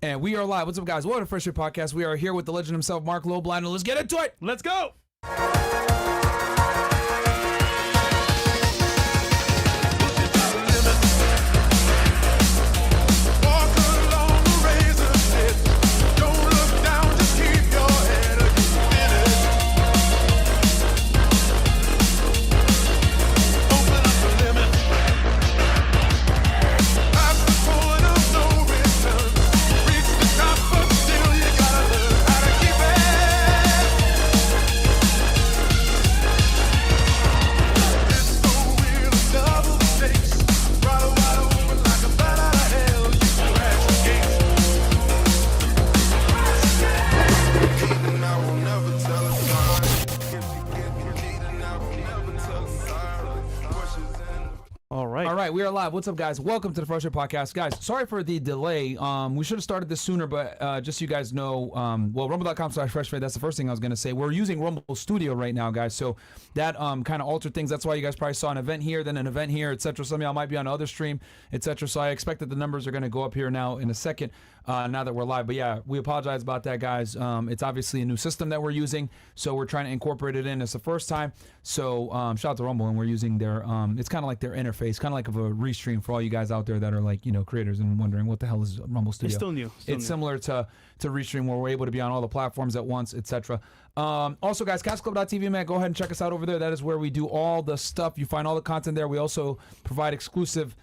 And we are live. What's up, guys? Welcome to Fresh Air Podcast. We are here with the legend himself, Marc Lobliner. Let's get into it. Let's go. We are live. What's up, guys? Welcome to the Fresh Air Podcast. Guys, sorry for the delay. We should have started this sooner, but just so you guys know, well, rumble.com/freshfare, that's the first thing I was going to say. We're using Rumble Studio right now, guys, so that kind of altered things. That's why you guys probably saw an event here, then an event here, etc. Some of y'all might be on the other stream, etc. So I expect that the numbers are going to go up here now in a second, now that we're live. But yeah, we apologize about that, guys. It's obviously a new system that we're using, so we're trying to incorporate it in. It's the first time, so shout out to Rumble, and we're using their, it's kind of like their interface, kind of like a restream for all you guys out there that are like, you know, creators and wondering what the hell is Rumble Studio. It's still new. It's similar to restream, where we're able to be on all the platforms at once, etc. Also, guys, Caslteclub.tv, man, go ahead and check us out over there. That is where we do all the stuff. You find all the content there. We also provide exclusive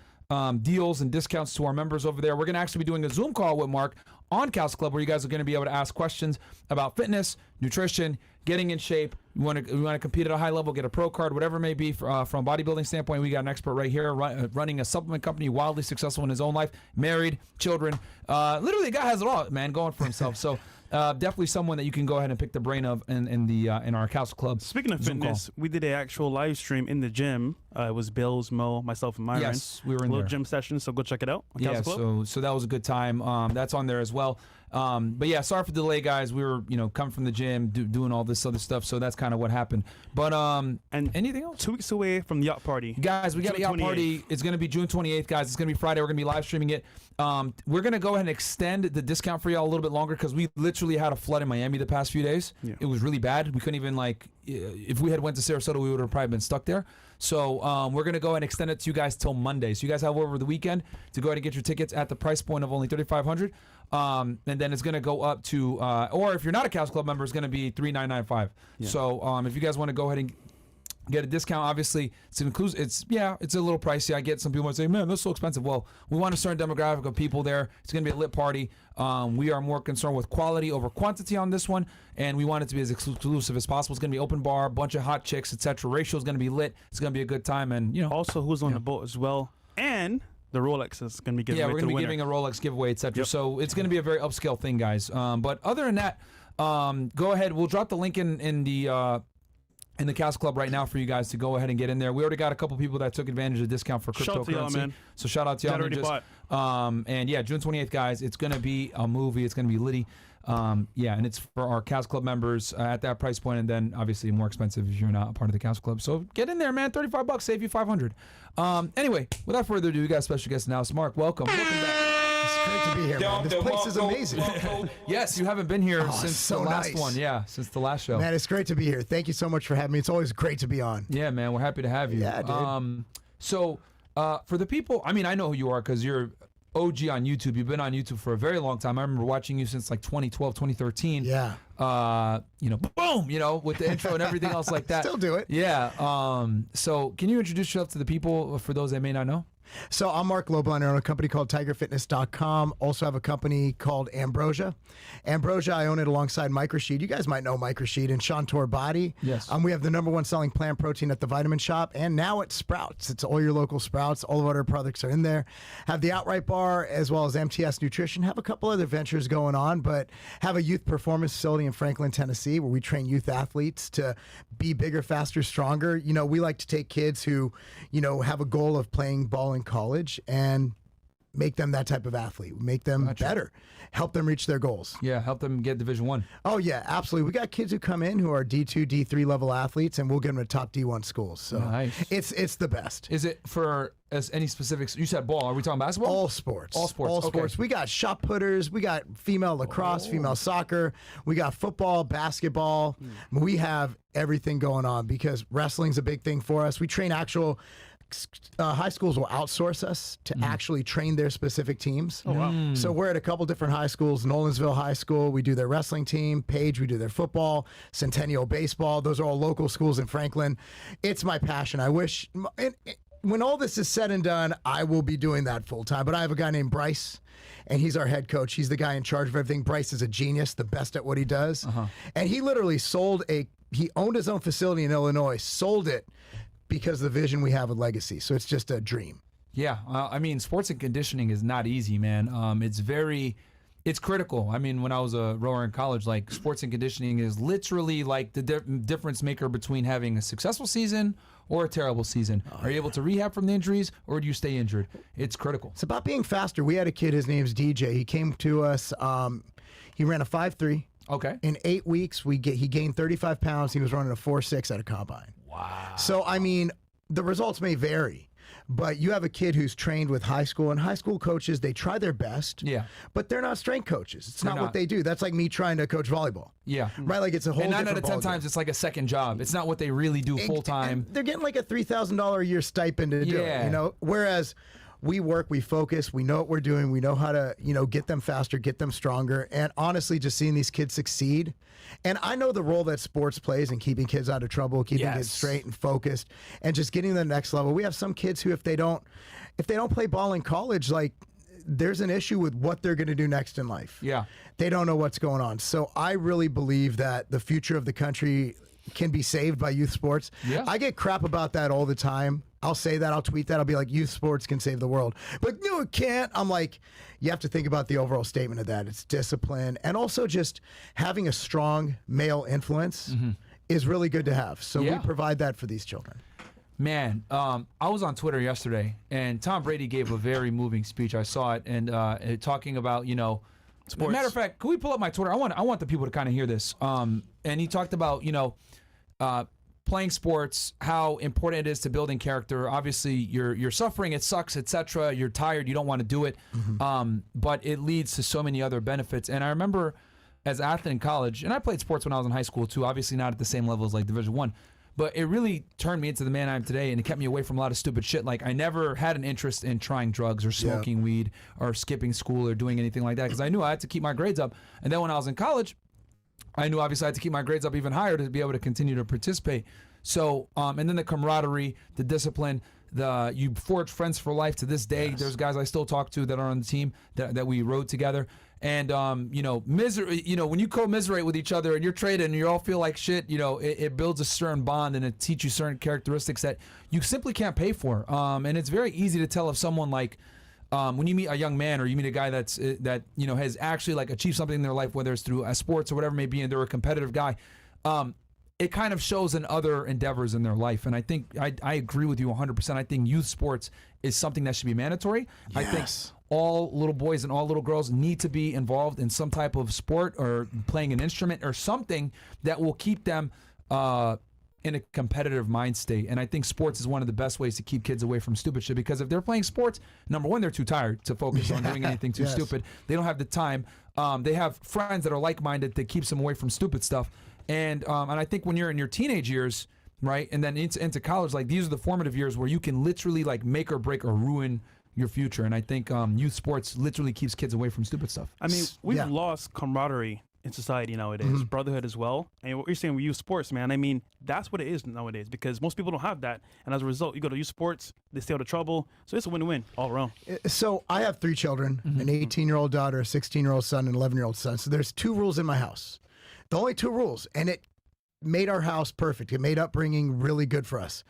deals and discounts to our members over there. We're going to actually be doing a Zoom call with Marc on Caslteclub, where you guys are going to be able to ask questions about fitness, nutrition, getting in shape. We want to compete at a high level, get a pro card, whatever it may be. From a bodybuilding standpoint, we got an expert right here running a supplement company, wildly successful in his own life, married, children. Literally, the guy has it all, man, going for himself. So definitely someone that you can go ahead and pick the brain of in our Caslteclub. Speaking of Zoom fitness, we did an actual live stream in the gym. It was Bills, Mo, myself, and Myron. Yes, we were in a little there. Gym session, so go check it out on Yeah, Caslteclub. so that was a good time. That's on there as well. But yeah, sorry for the delay, guys. We were, coming from the gym, doing all this other stuff, so that's kind of what happened. But and anything else? 2 weeks away from the yacht party. Guys, we got a yacht party. It's going to be June 28th, guys. It's going to be Friday. We're going to be live streaming it. We're going to go ahead and extend the discount for y'all a little bit longer, because we literally had a flood in Miami the past few days. Yeah. It was really bad. We couldn't even, if we had went to Sarasota, we would have probably been stuck there. So we're going to go ahead and extend it to you guys till Monday. So you guys have over the weekend to go ahead and get your tickets at the price point of only $3,500. And then it's going to go up to, or if you're not a Caslteclub member, it's going to be $3,995. Yeah. So if you guys want to go ahead and get a discount, obviously it's a little pricey. I get some people might say, man, that's so expensive. Well, we want a certain demographic of people there. It's going to be a lit party. We are more concerned with quality over quantity on this one, and we want it to be as exclusive as possible. It's going to be open bar, bunch of hot chicks, etc. Ratio is going to be lit. It's going to be a good time, and also who's on the boat as well, and the Rolex is going to be given away. Yeah, we're going to be giving a Rolex giveaway, etc. Yep. So it's going to be a very upscale thing, guys. But other than that, go ahead. We'll drop the link in the Caslteclub right now for you guys to go ahead and get in there. We already got a couple people that took advantage of the discount for cryptocurrency. Shout out to y'all, man. So shout out to y'all. And yeah, June 28th, guys. It's going to be a movie. It's going to be litty. And it's for our Caslteclub members at that price point, and then obviously more expensive if you're not a part of the Caslteclub. So get in there, man. $35, save you $500. Anyway, without further ado, we got a special guest now. Marc, welcome. Welcome back. It's great to be here, man. This place is amazing. Yes, you haven't been here since the last one. Yeah, since the last show. Man, it's great to be here. Thank you so much for having me. It's always great to be on. Yeah, man, we're happy to have you. Yeah, dude. So for the people, I mean, I know who you are because you're OG on YouTube. You've been on YouTube for a very long time. I remember watching you since like 2012, 2013. Yeah. Boom, with the intro and everything else like that. Still do it. Yeah. So can you introduce yourself to the people, for those that may not know? So I'm Marc Lobliner. I own a company called TigerFitness.com. Also have a company called Ambrosia. Ambrosia, I own it alongside Microsheet. You guys might know Microsheet and Chantor Body. Yes. We have the #1 selling plant protein at the Vitamin Shop, and now at Sprouts. It's all your local Sprouts. All of our products are in there. Have the Outright Bar as well as MTS Nutrition. Have a couple other ventures going on, but have a youth performance facility in Franklin, Tennessee, where we train youth athletes to be bigger, faster, stronger. We like to take kids who, have a goal of playing ball in college and make them that type of athlete, make them better, help them reach their goals. Yeah, help them get Division I. Oh yeah, absolutely. We got kids who come in who are D2, D3 level athletes, and we'll get them to top D1 schools. So it's the best. Is it for any specifics? You said ball. Are we talking basketball? All sports. All sports. All Okay. sports. We got shot putters. We got female lacrosse, female soccer. We got football, basketball. We have everything going on because wrestling's a big thing for us. We train actual. High schools will outsource us to actually train their specific teams. Oh, wow. So we're at a couple different high schools. Nolensville High School, we do their wrestling team. Page, we do their football. Centennial Baseball, those are all local schools in Franklin. It's my passion. I wish, when all this is said and done, I will be doing that full time. But I have a guy named Bryce, and he's our head coach. He's the guy in charge of everything. Bryce is a genius, the best at what he does. And he literally he owned his own facility in Illinois, sold it, because of the vision we have with Legacy. So it's just a dream. Yeah, I mean, sports and conditioning is not easy, man. It's critical. I mean, when I was a rower in college, like sports and conditioning is literally like the difference maker between having a successful season or a terrible season. Are you able to rehab from the injuries, or do you stay injured? It's critical. It's about being faster. We had a kid, his name's DJ. He came to us, he ran a 5.3. Okay. In 8 weeks, he gained 35 pounds. He was running a 4.6 at a combine. Wow. So, I mean, the results may vary, but you have a kid who's trained with high school, and high school coaches, they try their best, but they're not strength coaches. It's not what they do. That's like me trying to coach volleyball. Yeah. Right? Like it's a whole and 9 different out of 10 times, it's like a second job. It's not what they really do full time. They're getting like a $3,000 a year stipend to do it, you know? Whereas we work, we focus, we know what we're doing, we know how to, get them faster, get them stronger, and honestly, just seeing these kids succeed. And I know the role that sports plays in keeping kids out of trouble, keeping kids straight and focused, and just getting to the next level. We have some kids who, if they don't play ball in college, like there's an issue with what they're going to do next in life. Yeah. They don't know what's going on. So I really believe that the future of the country can be saved by youth sports. Yeah. I get crap about that all the time. I'll say that, I'll tweet that, I'll be like, youth sports can save the world. But no, it can't. I'm like, you have to think about the overall statement of that. It's discipline, and also just having a strong male influence is really good to have. So we provide that for these children. Man, I was on Twitter yesterday, and Tom Brady gave a very moving speech. I saw it, and talking about, sports. Matter of fact, can we pull up my Twitter? I want the people to kind of hear this. And he talked about, playing sports, how important it is to building character. Obviously, you're suffering, it sucks, etc. You're tired, you don't want to do it, but it leads to so many other benefits. And I remember as an athlete in college, and I played sports when I was in high school too. Obviously, not at the same level as like Division I, but it really turned me into the man I am today, and it kept me away from a lot of stupid shit. Like I never had an interest in trying drugs or smoking weed or skipping school or doing anything like that because I knew I had to keep my grades up. And then when I was in college, I knew obviously I had to keep my grades up even higher to be able to continue to participate. So, and then the camaraderie, the discipline, you forge friends for life to this day. There's guys I still talk to that are on the team that we rode together. And, misery, when you commiserate with each other and you're traded and you all feel like shit, it builds a certain bond and it teaches you certain characteristics that you simply can't pay for. And it's very easy to tell if someone like, when you meet a young man or you meet a guy that has actually like achieved something in their life, whether it's through sports or whatever it may be, and they're a competitive guy, it kind of shows in other endeavors in their life. And I think I agree with you 100%. I think youth sports is something that should be mandatory. Yes. I think all little boys and all little girls need to be involved in some type of sport or playing an instrument or something that will keep them in a competitive mind state. And I think sports is one of the best ways to keep kids away from stupid shit, because if they're playing sports, number one, they're too tired to focus on doing anything too stupid. They don't have the time. They have friends that are like-minded that keeps them away from stupid stuff. And I think when you're in your teenage years, right, and then into college, like these are the formative years where you can literally like make or break or ruin your future. And I think youth sports literally keeps kids away from stupid stuff. I mean, we've lost camaraderie in society nowadays, brotherhood as well. And what you're saying with youth sports, man, I mean, that's what it is nowadays, because most people don't have that. And as a result, you go to youth sports, they stay out of trouble. So it's a win-win all around. So I have 3 children, an 18-year-old daughter, a 16-year-old son, and an 11-year-old son. So there's 2 rules in my house. The only 2 rules, and it made our house perfect. It made upbringing really good for us.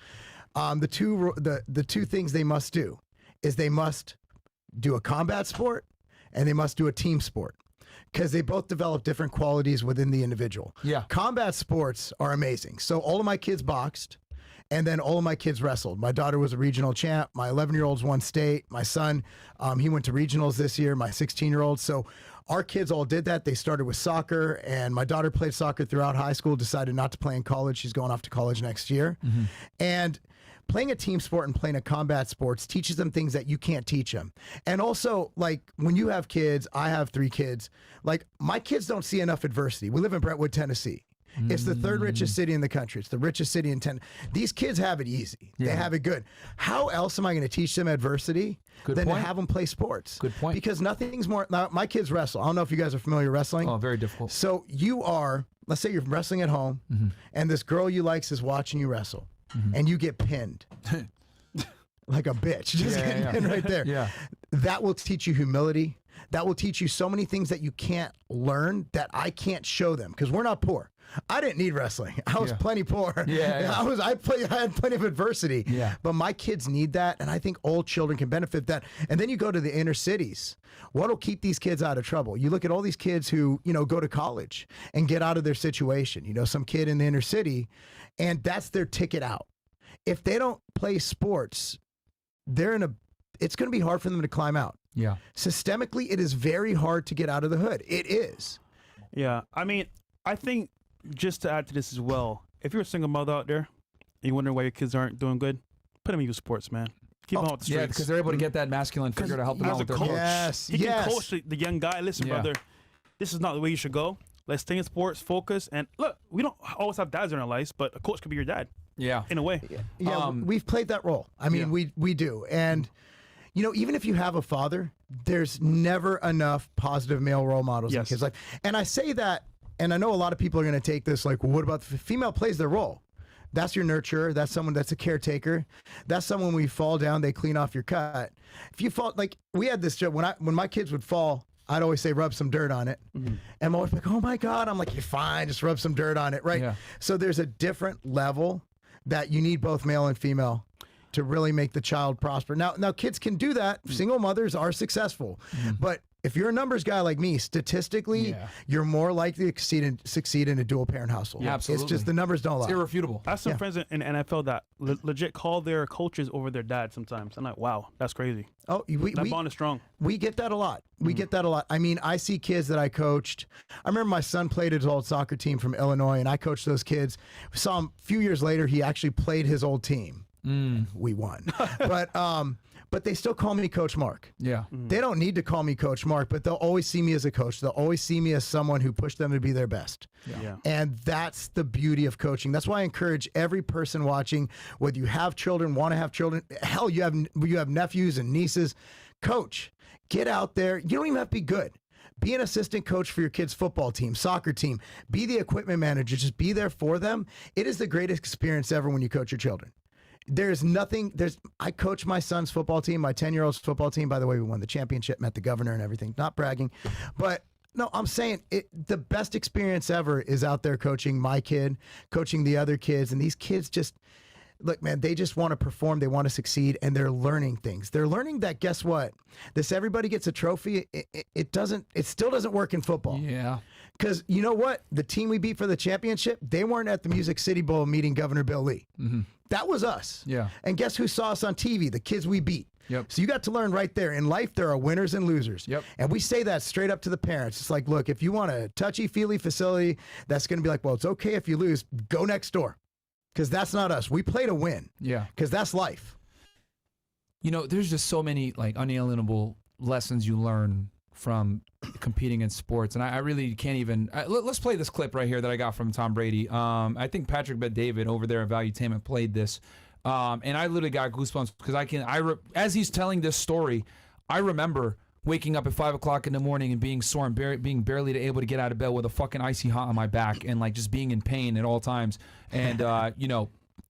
The two things they must do is they must do a combat sport and they must do a team sport, because they both develop different qualities within the individual. Yeah. Combat sports are amazing. So all of my kids boxed, And then all of my kids wrestled. My daughter was a regional champ. My 11-year-old's won state. My son, he went to regionals this year, my 16-year-old. So our kids all did that. They started with soccer, and my daughter played soccer throughout high school, decided not to play in college. She's going off to college next year. And playing a team sport and playing a combat sports teaches them things that you can't teach them. And also, like, when you have kids, I have 3 kids, like, my kids don't see enough adversity. We live in Brentwood, Tennessee. It's the 3rd richest city in the country. It's the richest city in Tennessee. These kids have it easy. They have it good. How else am I going to teach them adversity than to have them play sports? Good point. Because nothing's more. Now, my kids wrestle. I don't know if you guys are familiar with wrestling. Oh, very difficult. So you are, let's say you're wrestling at home, and this girl you like is watching you wrestle, and you get pinned. Like a bitch. Just getting pinned right there. Yeah. That will teach you humility. That will teach you so many things that you can't learn that I can't show them because we're not poor. I didn't need wrestling. I was plenty poor. I had plenty of adversity. Yeah. But my kids need that, and I think all children can benefit that. And then you go to the inner cities. What'll keep these kids out of trouble? You look at all these kids who, go to college and get out of their situation. Some kid in the inner city, and that's their ticket out. If they don't play sports, it's going to be hard for them to climb out. Yeah. Systemically, it is very hard to get out of the hood. It is. Yeah. I mean, I think just to add to this as well, if you're a single mother out there and you're wondering why your kids aren't doing good, put them in youth sports, man. Keep them out the streets. Yeah, because they're able to get that masculine figure to help them out with their coach. Yes. He can coach the young guy. Listen, Yeah. brother, this is not the way you should go. Let's stay in sports, focus, and look, we don't always have dads in our lives, but a coach could be your dad. Yeah. In a way. Yeah, we've played that role. I mean, we do. And, even if you have a father, there's never enough positive male role models in kids' life. And I say that, and I know a lot of people are going to take this like, well, what about the female plays their role? That's your nurturer. That's someone that's a caretaker. That's someone when you fall down, they clean off your cut. If you fall, like we had this joke, when my kids would fall, I'd always say, rub some dirt on it. And my wife would be like, oh my God. I'm like, you're fine. Just rub some dirt on it. Right. Yeah. So there's a different level that you need both male and female to really make the child prosper. Now kids can do that. Single mothers are successful. But if you're a numbers guy like me, statistically, you're more likely to succeed in a dual parent household. Yeah, absolutely. It's just the numbers don't lie. It's irrefutable. I have some friends in NFL that legit call their coaches over their dad sometimes. I'm like, wow, that's crazy. Oh, that bond is strong. We get that a lot. We get that a lot. I mean, I see kids that I coached. I remember my son played his old soccer team from Illinois, and I coached those kids. We saw him a few years later. He actually played his old team. We won. But they still call me Coach Marc. Yeah. They don't need to call me Coach Marc, but they'll always see me as a coach. They'll always see me as someone who pushed them to be their best. Yeah. And that's the beauty of coaching. That's why I encourage every person watching, whether you have children, want to have children, hell, you have nephews and nieces, coach. Get out there. You don't even have to be good. Be an assistant coach for your kid's football team, soccer team. Be the equipment manager. Just be there for them. It is the greatest experience ever when you coach your children. I coach my son's football team, my 10-year-old's football team. By the way, we won the championship, met the governor and everything. Not bragging. But no, I'm saying the best experience ever is out there coaching my kid, coaching the other kids. And these kids just, look, man, they just want to perform. They want to succeed, and they're learning things. They're learning that, guess what? This everybody gets a trophy. It still doesn't work in football. Yeah. Because you know what? The team we beat for the championship, they weren't at the Music City Bowl meeting Governor Bill Lee. That was us. Yeah. And guess who saw us on TV? The kids we beat. Yep. So you got to learn right there. In life, there are winners and losers. Yep. And we say that straight up to the parents. It's like, look, if you want a touchy-feely facility that's going to be like, well, it's okay if you lose, go next door. Because that's not us. We play to win. Yeah. Because that's life. There's just so many like unalienable lessons you learn from competing in sports, and I really can't even. Let's play this clip right here that I got from Tom Brady. I think Patrick Bet David over there at Valuetainment played this, and I literally got goosebumps because as he's telling this story, I remember waking up at 5 o'clock in the morning and being sore and being barely able to get out of bed with a fucking icy hot on my back and like just being in pain at all times, and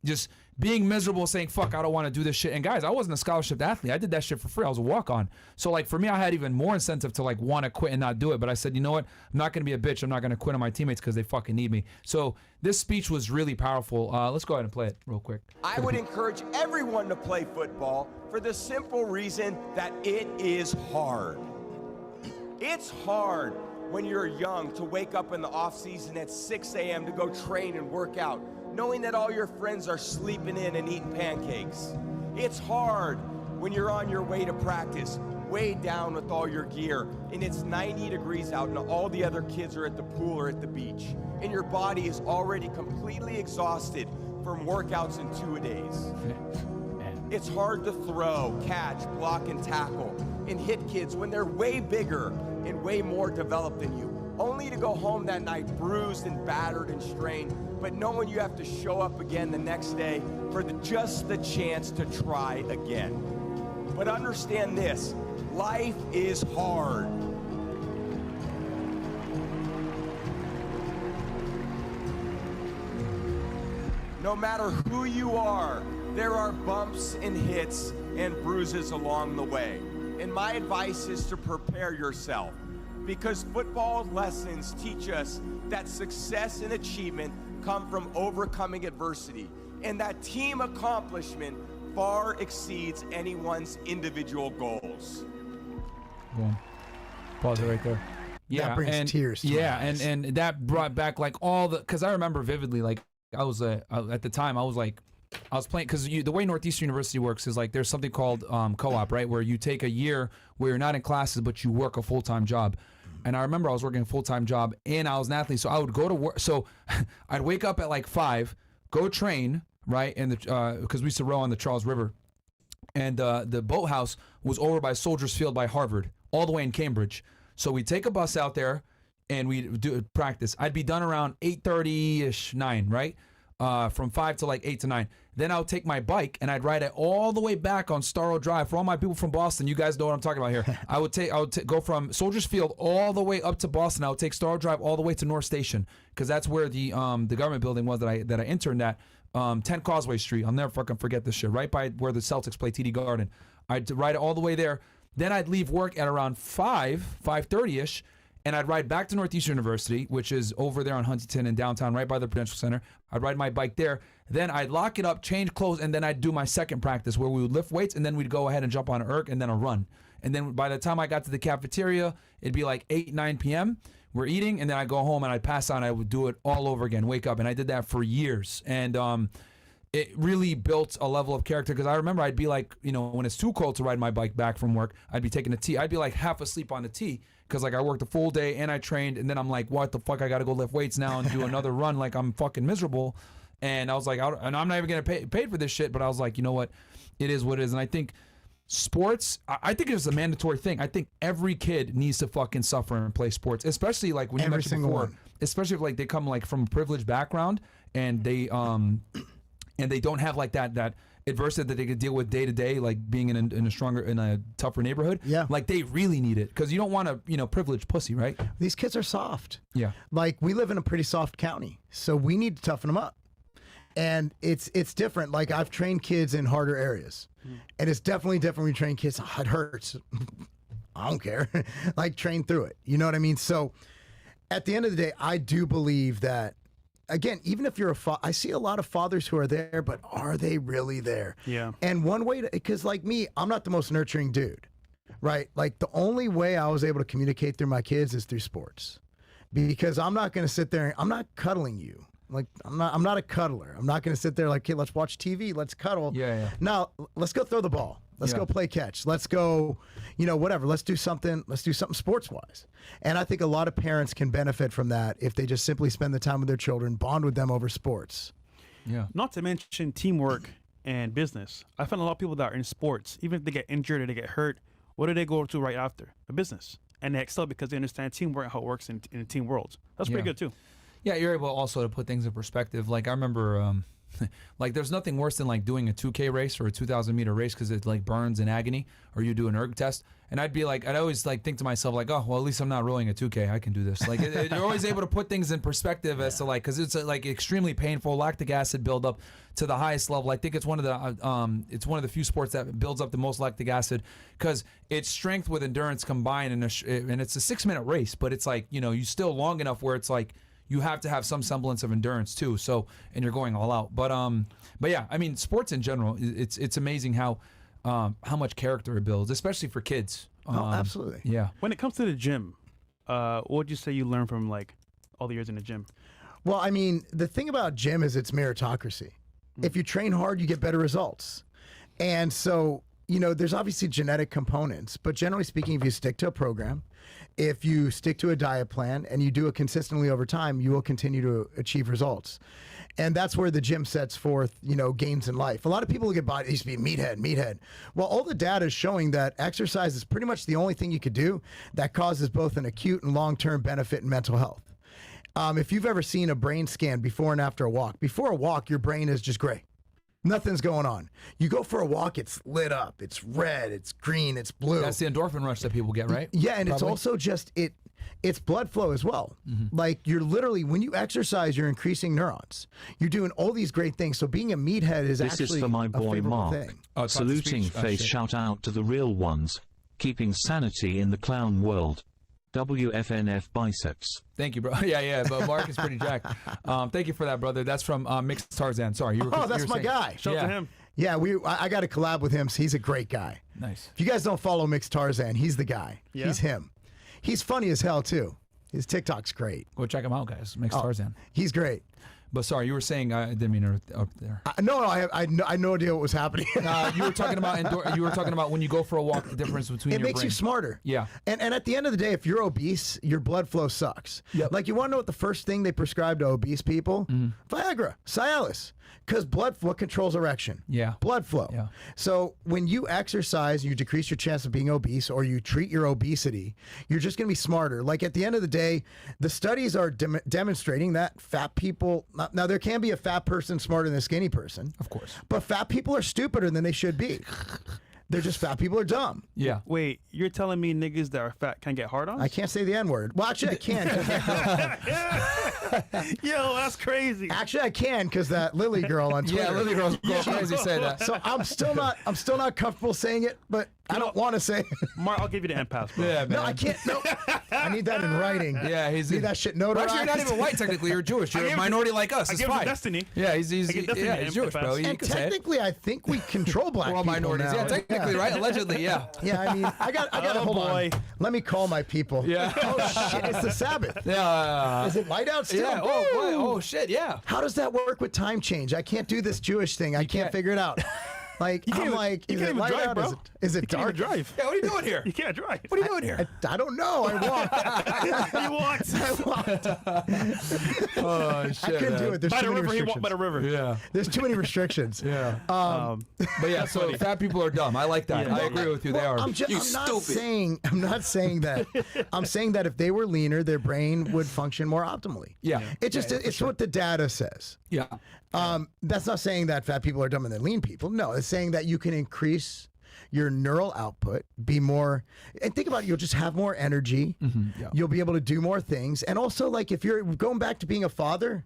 just being miserable, saying, fuck, I don't want to do this shit. And guys, I wasn't a scholarship athlete. I did that shit for free. I was a walk-on. So like for me, I had even more incentive to like want to quit and not do it. But I said, you know what? I'm not going to be a bitch. I'm not going to quit on my teammates because they fucking need me. So this speech was really powerful. Let's go ahead and play it real quick. I would encourage everyone to play football for the simple reason that it is hard. It's hard when you're young to wake up in the off season at 6 a.m. to go train and work out, knowing that all your friends are sleeping in and eating pancakes. It's hard when you're on your way to practice, weighed down with all your gear, and it's 90 degrees out and all the other kids are at the pool or at the beach, and your body is already completely exhausted from workouts in 2-a-days. It's hard to throw, catch, block, and tackle, and hit kids when they're way bigger and way more developed than you, only to go home that night bruised and battered and strained, but knowing you have to show up again the next day for just the chance to try again. But understand this, life is hard. No matter who you are, there are bumps and hits and bruises along the way. And my advice is to prepare yourself, because football lessons teach us that success and achievement come from overcoming adversity, and that team accomplishment far exceeds anyone's individual goals. Boom. Pause it right there. Yeah, that brings tears to yeah, my eyes. and that brought back like all the, because I remember vividly, like I was at the time I was playing, because the way Northeastern University works is like there's something called co-op, right, where you take a year where you're not in classes but you work a full-time job. And I remember I was working a full-time job and I was an athlete, so I would go to work. So I'd wake up at like 5, go train, right, and because we used to row on the Charles River, and the boathouse was over by Soldiers Field by Harvard, all the way in Cambridge. So we'd take a bus out there and we'd do practice. I'd be done around 8:30ish, 9, right? From 5 to like 8 to 9. Then I would take my bike and I'd ride it all the way back on Starro Drive. For all my people from Boston, you guys know what I'm talking about here. I would go from Soldiers Field all the way up to Boston. I would take Starro Drive all the way to North Station, because that's where the government building was that I interned at. 10 Causeway Street. I'll never fucking forget this shit. Right by where the Celtics play, TD Garden. I'd ride it all the way there. Then I'd leave work at around 5:30ish. And I'd ride back to Northeastern University, which is over there on Huntington in downtown, right by the Prudential Center. I'd ride my bike there. Then I'd lock it up, change clothes, and then I'd do my second practice where we would lift weights, and then we'd go ahead and jump on an erg and then a run. And then by the time I got to the cafeteria, it'd be like 8, 9 p.m. We're eating, and then I'd go home and I'd pass out and I would do it all over again, wake up. And I did that for years. And it really built a level of character, because I remember I'd be like, when it's too cold to ride my bike back from work, I'd be taking a tea. I'd be like half asleep on the tea, because like I worked a full day and I trained, and then I'm like, what the fuck, I gotta go lift weights now and do another run, like I'm fucking miserable. And I was like, and I'm not even gonna pay for this shit, but I was like, you know what, it is what it is. And I think sports, I think it's a mandatory thing. I think every kid needs to fucking suffer and play sports, especially like when you mentioned before, especially if like they come like from a privileged background and they don't have like that adversity that they could deal with day to day, like being in a tougher neighborhood. Yeah, like they really need it, because you don't want to privileged pussy, right? These kids are soft. Yeah, like we live in a pretty soft county, so we need to toughen them up. And it's different. Like I've trained kids in harder areas, and it's definitely different when you train kids. Oh, it hurts. I don't care. Like train through it. You know what I mean? So at the end of the day, I do believe that. Again, even if you're I see a lot of fathers who are there, but are they really there? Yeah. And one way because like me, I'm not the most nurturing dude, right? Like the only way I was able to communicate through my kids is through sports, because I'm not going to sit there. I'm not cuddling you. Like I'm not a cuddler. I'm not going to sit there like, okay, let's watch TV. Let's cuddle. Yeah. No, let's go throw the ball. Let's go play catch. Let's go, whatever. Let's do something sports wise. And I think a lot of parents can benefit from that if they just simply spend the time with their children, bond with them over sports. Yeah. Not to mention teamwork and business. I find a lot of people that are in sports, even if they get injured or they get hurt, what do they go to right after? A business. And they excel because they understand teamwork and how it works in the team worlds. That's pretty good too. Yeah, you're able also to put things in perspective. Like I remember, like there's nothing worse than like doing a 2K race or a 2,000 meter race, because it like burns in agony, or you do an erg test. And I'd always like think to myself like, oh, well, at least I'm not rowing a 2K. I can do this. Like you're always able to put things in perspective as to like, because it's like extremely painful. Lactic acid buildup to the highest level. I think it's one of the few sports that builds up the most lactic acid, because it's strength with endurance combined, and it's a 6-minute race, but it's like, you still long enough where it's like, you have to have some semblance of endurance too. So, and you're going all out. But yeah, I mean, sports in general, it's amazing how much character it builds, especially for kids. Oh, absolutely. Yeah. When it comes to the gym, what would you say you learned from like all the years in the gym? Well, I mean, the thing about gym is it's meritocracy. If you train hard, you get better results. And so, you know, there's obviously genetic components, but generally speaking, if you stick to a program, if you stick to a diet plan and you do it consistently over time, you will continue to achieve results. And that's where the gym sets forth, you know, gains in life. A lot of people look at body, it used to be meathead. Well, all the data is showing that exercise is pretty much the only thing you could do that causes both an acute and long-term benefit in mental health. If you've ever seen a brain scan before and after a walk, your brain is just gray. Nothing's going on. You go for a walk, it's lit up, it's red, it's green, it's blue. That's the endorphin rush that people get, right? Yeah, and Probably. it's also just it's blood flow as well. Like you're literally, when you exercise, you're increasing neurons. You're doing all these great things. So being a meathead is This actually is for my a boy favorable Mark. thing. Oh, Saluting face, shout out to the real ones. Keeping sanity in the clown world. WFNF biceps. Thank you, bro. Yeah, but Mark is pretty jacked. Thank you for that, brother. That's from Mixed Tarzan. Sorry, you were. Oh, that's you were my saying- guy. Shout out to him. Yeah, I got to collab with him. So he's a great guy. Nice. If you guys don't follow Mixed Tarzan, he's the guy. Yeah? He's him. He's funny as hell too. His TikTok's great. Go check him out, guys. Mixed Tarzan. He's great. But sorry, you were saying I didn't mean to up there. No, I had no idea what was happening. You were talking about you were talking about when you go for a walk, the difference between It your makes brain. you smarter. Yeah. And at the end of the day, if you're obese, your blood flow sucks. Yep. Like, you want to know what the first thing they prescribe to obese people? Viagra, Cialis. Because what controls erection? Yeah. Blood flow. Yeah. So when you exercise, you decrease your chance of being obese, or you treat your obesity, you're just going to be smarter. Like, at the end of the day, the studies are demonstrating that fat people, now there can be a fat person smarter than a skinny person. Of course. But fat people are stupider than they should be. They're just fat people are dumb. Yeah. Wait, you're telling me niggas that are fat can get hard on? I can't say the N-word. Well, actually, I can. Yo, that's crazy. Actually, I can, because that Lily girl on Twitter. Yeah, Lily girls go crazy say that. So I'm still not comfortable saying it, but I don't want to say it. Mark, I'll give you the end pass, bro. Yeah, man. No, I can't. No, I need that in writing. Yeah, he's Need that shit Well, notarized. actually, you're not even white technically. You're Jewish. You're I a gave minority like us. I It's gave him fine. destiny. Yeah, I gave destiny he's Jewish, bro. You And can say it. technically, I think we control black We're all people minorities. now. Yeah, technically, right? Allegedly, yeah. Yeah, I mean, I got Oh, hold boy. on. Let me call my people. Yeah. Oh shit! It's the Sabbath. Yeah. Is it light out still? Yeah. Oh, boy. Oh, shit. Yeah. How does that work with time change? I can't do this Jewish thing. I can't can't. figure it out. Like, I'm even- like, you is can't it even light drive, out? bro. Is it You can't dark? even drive. Yeah, what are you doing here? You can't drive. What are you doing here? I don't know. I walked. You walked. Oh, shit. I couldn't do it. There's By too the many river, he walked restrictions. by the river. Yeah. There's too many restrictions. Yeah. Um, But yeah, so fat people are dumb. I like that. Yeah. I agree with you. They are. I'm not saying that. I'm saying that if they were leaner, their brain would function more optimally. Yeah. It's what the data says. Yeah. That's not saying that fat people are dumber than lean people. No, it's saying that you can increase your neural output, be more, and think about it, you'll just have more energy. yeah. You'll be able to do more things. And also, like, if you're going back to being a father,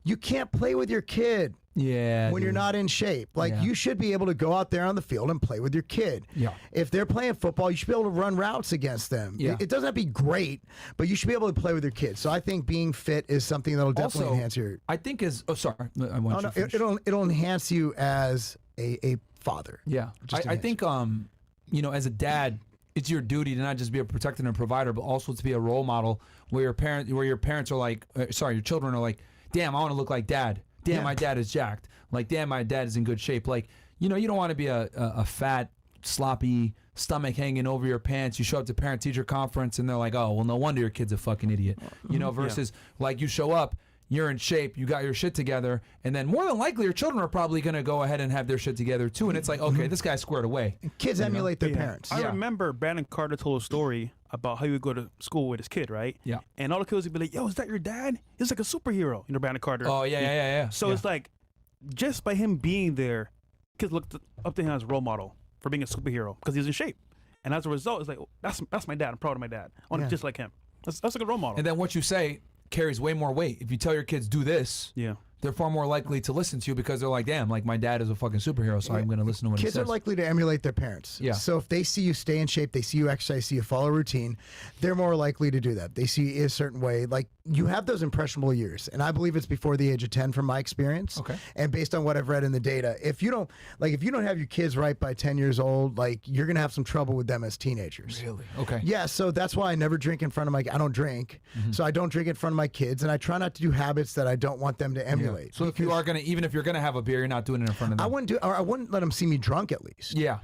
you can't play with your kid Yeah. when you're not in shape. Like, Yeah. you should be able to go out there on the field and play with your kid. Yeah. If they're playing football, you should be able to run routes against them. Yeah. It doesn't have to be great, but you should be able to play with your kids. So I think being fit is something that'll definitely Also, enhance your. I think is. Oh, sorry. I want you to finish. It'll enhance you as a father. Yeah, Just I think you know, as a dad, it's your duty to not just be a protector and a provider, but also to be a role model where your parents are like, your children are like, damn, I want to look like dad. Damn, Yeah. my dad is jacked. Like, damn, my dad is in good shape. Like, you know, you don't want to be a fat, sloppy, stomach hanging over your pants. You show up to parent-teacher conference and they're like, oh, well, no wonder your kid's a fucking idiot. You know, versus like you show up, you're in shape, you got your shit together, and then more than likely your children are probably going to go ahead and have their shit together too. And it's like, okay, this guy's squared away. Kids emulate their parents. I Yeah. remember Brandon Carter told a story about how he would go to school with his kid, right? Yeah. And all the kids would be like, yo, is that your dad? He's like a superhero, you know, Brandon Carter. Oh, yeah. So Yeah. it's like, just by him being there, kids looked up to him as a role model for being a superhero because he's in shape. And as a result, it's like, oh, that's my dad. I'm proud of my dad. I want to be just like him. That's a good role model. And then what you say carries way more weight. If you tell your kids do this, yeah. they're far more likely to listen to you because they're like, damn, like my dad is a fucking superhero, so I'm going to listen to what he says. Kids are likely to emulate their parents. Yeah. So if they see you stay in shape, they see you exercise, see you follow a routine, they're more likely to do that. They see you a certain way. Like you have those impressionable years, and I believe it's before the age of 10 from my experience. Okay. And based on what I've read in the data, if you don't have your kids right by 10 years old, like you're going to have some trouble with them as teenagers. Really? Okay. Yeah, so that's why I never drink in front of I don't drink. So I don't drink in front of my kids, and I try not to do habits that I don't want them to emulate. So if you are even if you're gonna have a beer, you're not doing it in front of them. I wouldn't let them see me drunk at least. Yeah.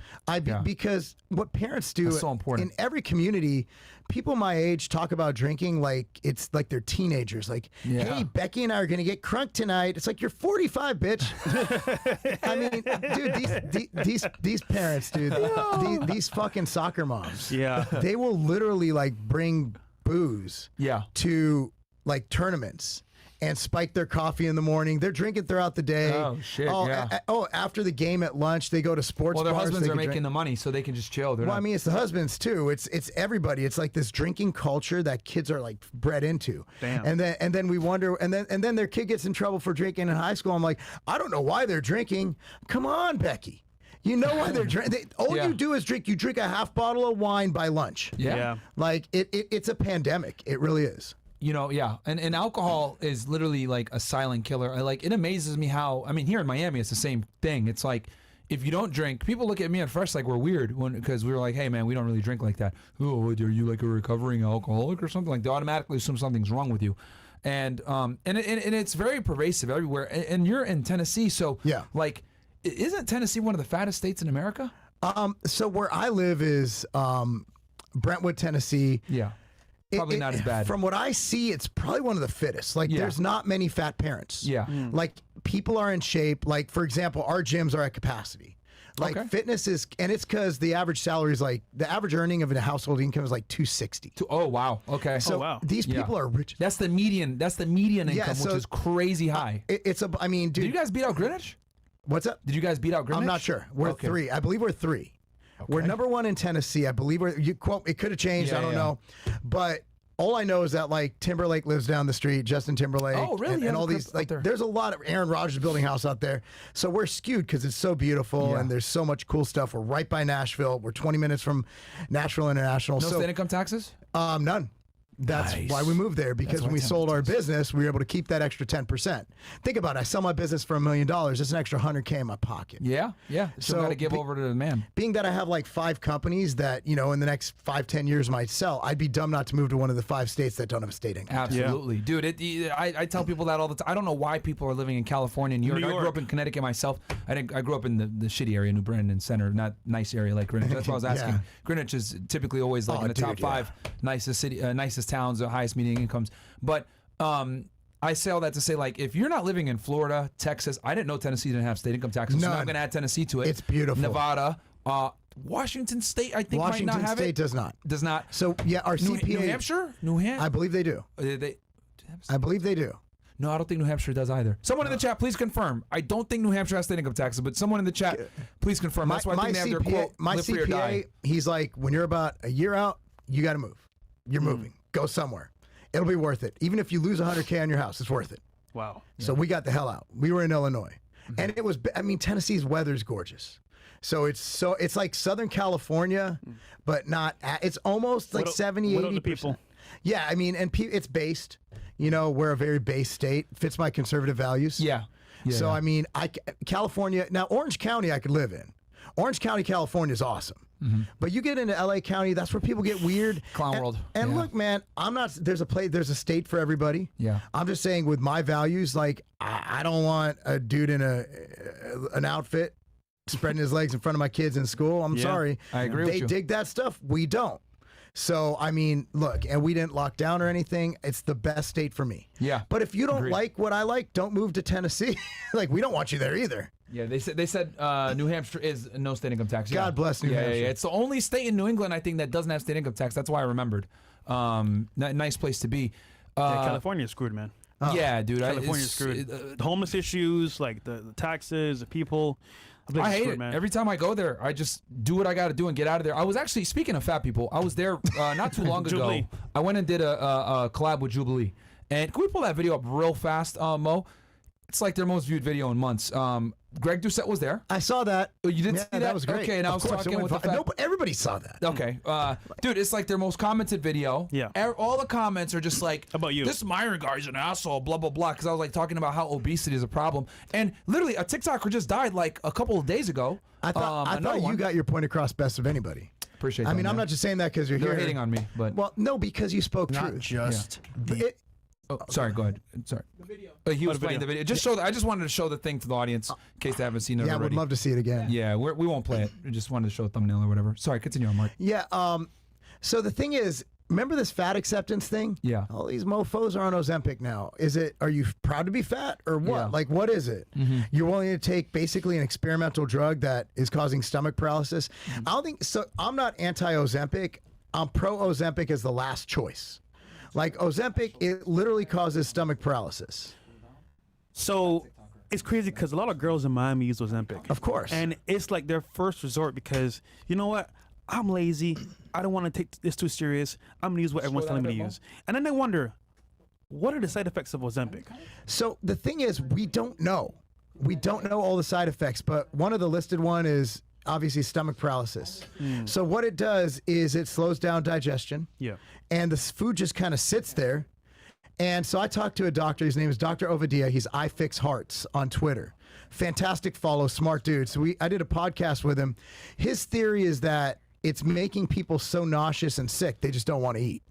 Because what parents do That's so important. in every community, people my age talk about drinking like it's like they're teenagers. Like, hey, Becky and I are gonna get crunk tonight. It's like you're 45, bitch. I mean, dude, these parents, dude, these fucking soccer moms. Yeah. They will literally like bring booze to like tournaments and spike their coffee in the morning. They're drinking throughout the day. Oh, shit, after the game at lunch, they go to sports Well, their bars. husbands are making the money, so they can just chill. Well, I mean, it's the husbands too. It's everybody. It's like this drinking culture that kids are like bred into. Damn. And then we wonder, and then their kid gets in trouble for drinking in high school. I'm like, I don't know why they're drinking. Come on, Becky. You know why they're drinking. All you do is drink. You drink a half bottle of wine by lunch. Yeah. Like it's a pandemic. It really is. You know, and alcohol is literally like a silent killer. It amazes me how, I mean, here in Miami, it's the same thing. It's like, if you don't drink, people look at me at first like we're weird because we were like, hey man, we don't really drink like that. Oh, are you like a recovering alcoholic or something? Like they automatically assume something's wrong with you. And it's very pervasive everywhere. And you're in Tennessee, so like, isn't Tennessee one of the fattest states in America? So where I live is Brentwood, Tennessee. Yeah. Probably not as bad. From what I see, it's probably one of the fittest. Like, there's not many fat parents. Yeah. Like, people are in shape. Like, for example, our gyms are at capacity. Like, fitness is, and it's because the average salary is like, the average earning of a household income is like $260. Oh, wow. Okay. So these people are rich. That's the median income, which is crazy high. I mean, dude. Did you guys beat out Greenwich? What's up? Did you guys beat out Greenwich? I'm not sure. We're 3. I believe we're 3. Okay. We're number 1 in Tennessee. I believe it could have changed. I don't know. But all I know is that like Timberlake lives down the street, Justin Timberlake. Oh, really? And all these, like, there's a lot of Aaron Rodgers building house out there. So we're skewed because it's so beautiful and there's so much cool stuff. We're right by Nashville. We're 20 minutes from Nashville International. No state income taxes? None. That's why we moved there, because when we sold our business, we were able to keep that extra 10%. Think about it. I sell my business for $1 million. That's an extra $100K in my pocket. Yeah. So got to give over to the man. Being that I have like 5 companies that, in the next 5-10 years might sell, I'd be dumb not to move to one of the 5 states that don't have a state income. Absolutely. Dude, I tell people that all the time. I don't know why people are living in California and New York. I grew up in Connecticut myself. I grew up in the shitty area, New Britain Center, not nice area like Greenwich. That's what I was asking. Greenwich is typically always like in the top 5 nicest towns, the highest median incomes. But I say all that to say, like, if you're not living in Florida, Texas, I didn't know Tennessee didn't have state income taxes. So now I'm going to add Tennessee to it. It's beautiful. Nevada, Washington State, I think might not have State it. does not. Does not. So yeah, our CPA. New Hampshire. I believe they do. I believe they do. No, I don't think New Hampshire does either. Someone in the chat, please confirm. I don't think New Hampshire has state income taxes, but someone in the chat, please confirm. That's why I think they have their quote, live free or die. He's like, when you're about a year out, you got to move. You're moving. Go somewhere. It'll be worth it. Even if you lose $100K on your house, it's worth it. Wow. So we got the hell out. We were in Illinois. And it was, Tennessee's weather's gorgeous. So it's like Southern California, but not, it's almost like 70-80%. People? Yeah, and it's based. We're a very base state. Fits my conservative values. Yeah. So, California, now Orange County I could live in. Orange County, California is awesome. But you get into LA County, that's where people get weird. Clown world. And look, man, I'm not, there's a state for everybody. Yeah. I'm just saying with my values, like, I don't want a dude in an outfit spreading his legs in front of my kids in school. I'm sorry. I agree with you. They dig that stuff. We don't. So, look, and we didn't lock down or anything. It's the best state for me. Yeah. But if you don't like what I like, don't move to Tennessee. Like, we don't want you there either. Yeah, they said New Hampshire is no state income tax. God bless New Hampshire. Yeah, it's the only state in New England, I think, that doesn't have state income tax. That's why I remembered. Nice place to be. California's screwed, man. Yeah, dude. California's screwed. The homeless issues, like the taxes, the people. I hate it. Man. Every time I go there, I just do what I got to do and get out of there. I was actually, speaking of fat people, I was there not too long ago. I went and did a collab with Jubilee. And can we pull that video up real fast, Mo? It's like their most viewed video in months. Greg Doucette was there. I saw that. Oh, you did see that? That was great. Okay, and I was talking with the fact... No, but everybody saw that. Okay. Dude, it's like their most commented video. Yeah. All the comments are just like, how about you? This Myron guy's an asshole, blah, blah, blah. Because I was like talking about how obesity is a problem. And literally, a TikToker just died like a couple of days ago. I thought you got your point across best of anybody. Appreciate that. I mean, I'm not just saying that because you're You're here. hating on me, but... Well, no, because you spoke Not truth. just Oh, sorry, go ahead. Sorry. The video. He was playing the video. Just show. I just wanted to show the thing to the audience in case they haven't seen it Yeah, I already. would love to see it again. Yeah, we won't play it. We just wanted to show a thumbnail or whatever. Sorry, continue on, Mark. Yeah. So the thing is, remember this fat acceptance thing? Yeah. All these mofos are on Ozempic now. Are you proud to be fat or what? Yeah. Like, what is it? You're willing to take basically an experimental drug that is causing stomach paralysis? I don't think so. I'm not anti-Ozempic. I'm pro-Ozempic as the last choice. Like Ozempic, it literally causes stomach paralysis. So it's crazy because a lot of girls in Miami use Ozempic. Of course. And it's like their first resort because, you know what? I'm lazy. I don't want to take this too serious. I'm going to use what everyone's telling me to use. And then they wonder, what are the side effects of Ozempic? So the thing is, we don't know. We don't know all the side effects, but one of the listed one is obviously stomach paralysis. So what it does is it slows down digestion. Yeah. And the food just kind of sits there. And so I talked to a doctor. His name is Dr. Ovadia. He's I Fix Hearts on Twitter. Fantastic follow, smart dude. So I did a podcast with him. His theory is that it's making people so nauseous and sick, they just don't want to eat.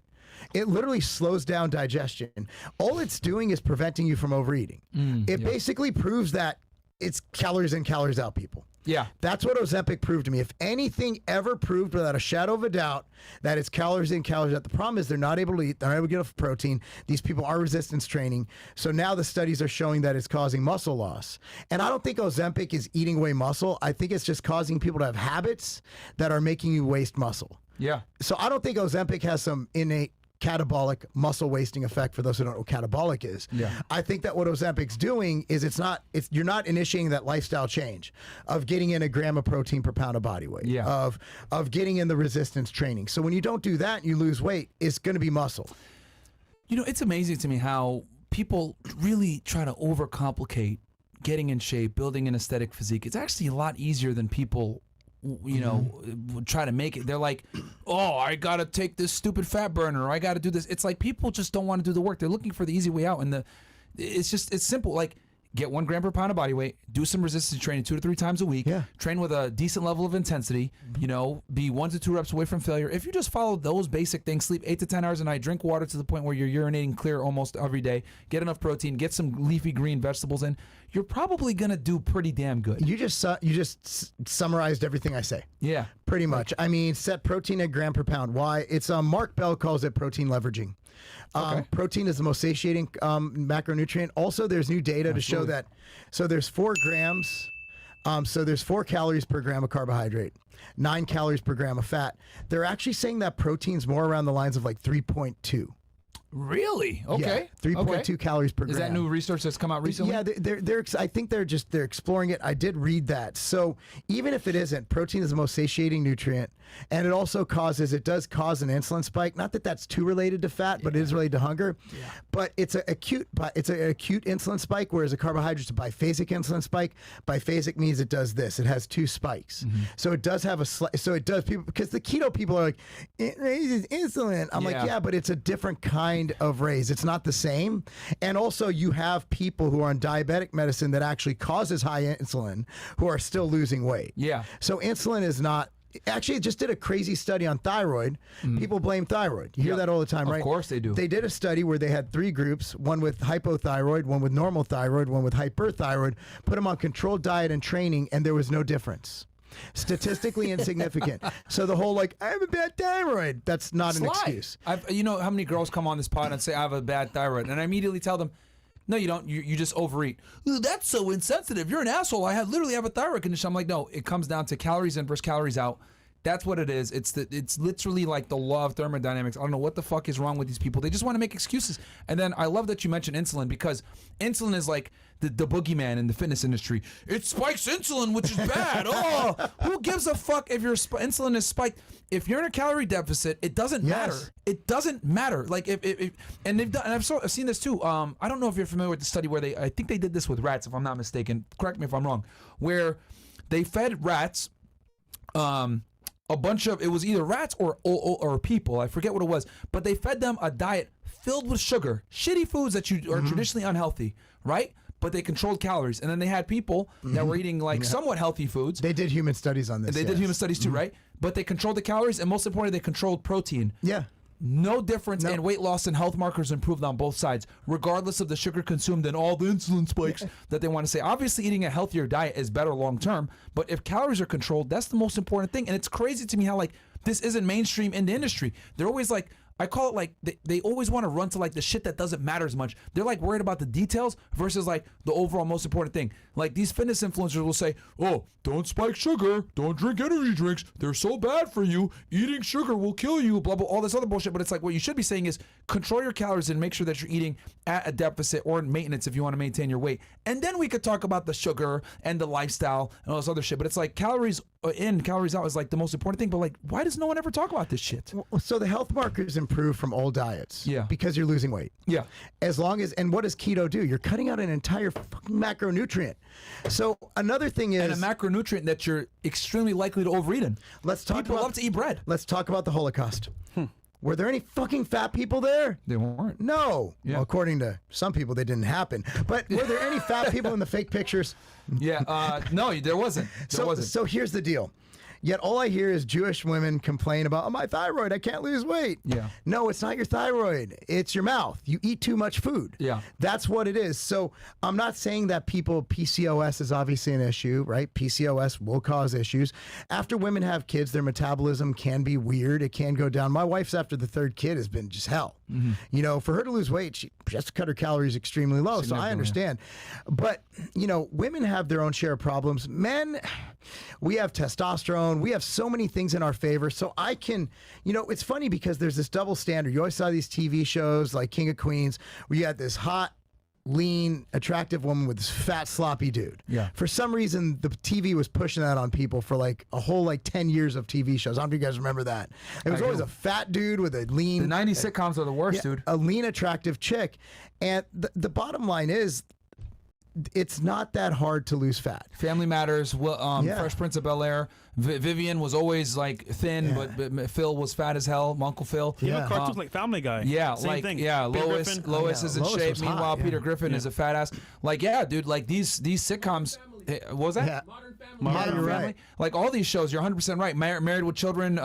It literally slows down digestion. All it's doing is preventing you from overeating. It basically proves that it's calories in, calories out, people. Yeah. That's what Ozempic proved to me. If anything ever proved without a shadow of a doubt that it's calories in, calories out, the problem is they're not able to eat, they're not able to get enough protein. These people are resistance training. So now the studies are showing that it's causing muscle loss. And I don't think Ozempic is eating away muscle. I think it's just causing people to have habits that are making you waste muscle. Yeah. So I don't think Ozempic has some innate catabolic muscle wasting effect for those who don't know what catabolic is. Yeah. I think that what Ozempic's doing is you're not initiating that lifestyle change of getting in a gram of protein per pound of body weight, Yeah. of getting in the resistance training. So when you don't do that and you lose weight, it's going to be muscle. You know, it's amazing to me how people really try to overcomplicate getting in shape, building an aesthetic physique. It's actually a lot easier than people try to make it. They're like, oh, I gotta take this stupid fat burner, or I gotta do this. It's like people just don't want to do the work. They're looking for the easy way out, and it's simple. Like, get 1 gram per pound of body weight, do some resistance training 2 to 3 times a week, train with a decent level of intensity, be 1 to 2 reps away from failure. If you just follow those basic things, sleep 8 to 10 hours a night, drink water to the point where you're urinating clear almost every day, get enough protein, get some leafy green vegetables in, you're probably going to do pretty damn good. You just summarized everything I say. Yeah. Pretty much. I mean, set protein at gram per pound. Why? It's Mark Bell calls it protein leveraging. Protein is the most satiating macronutrient. Also, there's new data to show that. So there's 4 grams. So there's 4 calories per gram of carbohydrate, 9 calories per gram of fat. They're actually saying that protein's more around the lines of like 3.2. Really? Okay. Yeah, 3.2 calories per gram. Is that new research that's come out recently? Yeah, I think they're exploring it. I did read that. So even if it isn't, protein is the most satiating nutrient, and it does cause an insulin spike. Not that that's too related to fat, but it is related to hunger. Yeah. But it's an acute insulin spike, whereas a carbohydrate's a biphasic insulin spike. Biphasic means it does this. It has 2 spikes. So it does have people, because the keto people are like, it raises insulin. I'm like, yeah, but it's a different kind of raise. It's not the same. And also you have people who are on diabetic medicine that actually causes high insulin who are still losing weight. Yeah. So insulin is not. Actually, it just did a crazy study on thyroid. People blame thyroid. You hear that all the time, right? Of course they do. They did a study where they had 3 groups, one with hypothyroid, one with normal thyroid, one with hyperthyroid, put them on controlled diet and training, and there was no difference. Statistically insignificant. So the whole I have a bad thyroid, that's not an excuse. You know how many girls come on this pod and say I have a bad thyroid, and I immediately tell them, no, you don't. You just overeat. Ooh, that's so insensitive. You're an asshole. I literally have a thyroid condition. I'm like, no, it comes down to calories in versus calories out. That's what it is. It's literally like the law of thermodynamics. I don't know what the fuck is wrong with these people. They just want to make excuses. And then I love that you mentioned insulin, because insulin is like the boogeyman in the fitness industry. It spikes insulin, which is bad. Oh, who Who gives a fuck if your insulin is spiked? If you're in a calorie deficit, it doesn't matter. It doesn't matter. Like if and they've done, and I've seen this too. I don't know if you're familiar with the study where I think they did this with rats, if I'm not mistaken. Correct me if I'm wrong. Where they fed rats, a bunch of, it was either rats or people, I forget what it was, but they fed them a diet filled with sugar, shitty foods that you are traditionally unhealthy, right? But they controlled calories, and then they had people that were eating like somewhat healthy foods. They did human studies on this. They did human studies too, right? But they controlled the calories, and most importantly, they controlled protein. Yeah. No difference in weight loss, and health markers improved on both sides, regardless of the sugar consumed and all the insulin spikes that they want to say. Obviously, eating a healthier diet is better long term, but if calories are controlled, that's the most important thing. And it's crazy to me how like this isn't mainstream in the industry. They're always like, I call it like they always want to run to like the shit that doesn't matter as much. They're like worried about the details versus like the overall most important thing. Like these fitness influencers will say, oh, don't spike sugar, don't drink energy drinks, they're so bad for you, eating sugar will kill you, blah, blah, all this other bullshit. But it's like what you should be saying is control your calories and make sure that you're eating at a deficit or in maintenance if you want to maintain your weight. And then we could talk about the sugar and the lifestyle and all this other shit. But it's like calories in, calories out is like the most important thing. But like, why does no one ever talk about this shit? So the health markers improve from old diets. Yeah. Because you're losing weight. Yeah. As long as, and what does keto do? You're cutting out an entire fucking macronutrient. So another thing is. And a macronutrient that you're extremely likely to overeat in. Let's talk People about, love to eat bread. Let's talk about the Holocaust. Were there any fucking fat people there? They weren't. No. Yeah. Well, according to some people, they didn't happen. But were there any fat people in the fake pictures? Yeah. No, there wasn't. There wasn't. So here's the deal. Yet all I hear is Jewish women complain about, oh, my thyroid, I can't lose weight. Yeah. No, it's not your thyroid. It's your mouth. You eat too much food. Yeah. That's what it is. So I'm not saying that PCOS is obviously an issue, right? PCOS will cause issues. After women have kids, their metabolism can be weird. It can go down. My wife's after the third kid has been just hell. You know, for her to lose weight, she has to cut her calories extremely low. So I understand. But, you know, women have their own share of problems. Men, we have testosterone. We have so many things in our favor. So I can, you know, it's funny because there's this double standard. You always saw these TV shows like King of Queens where you had this hot, lean, attractive woman with this fat, sloppy dude. Yeah. For some reason, the TV was pushing that on people for like a whole like 10 years of TV shows. I don't know if you guys remember that. It was always a fat dude with a lean. The 90s sitcoms are the worst, dude. A lean, attractive chick. And the bottom line is, it's not that hard to lose fat. Family Matters, Fresh Prince of Bel-Air. Vivian was always like thin, but Phil was fat as hell. Uncle Phil. Yeah, cartoons like Family Guy. Yeah, same like thing. Lois is in shape. Meanwhile, Peter Griffin is a fat ass. Like, yeah, dude. Like these sitcoms. What was that? Yeah. Modern Family. Right. Like all these shows, you're 100% right. Married with Children.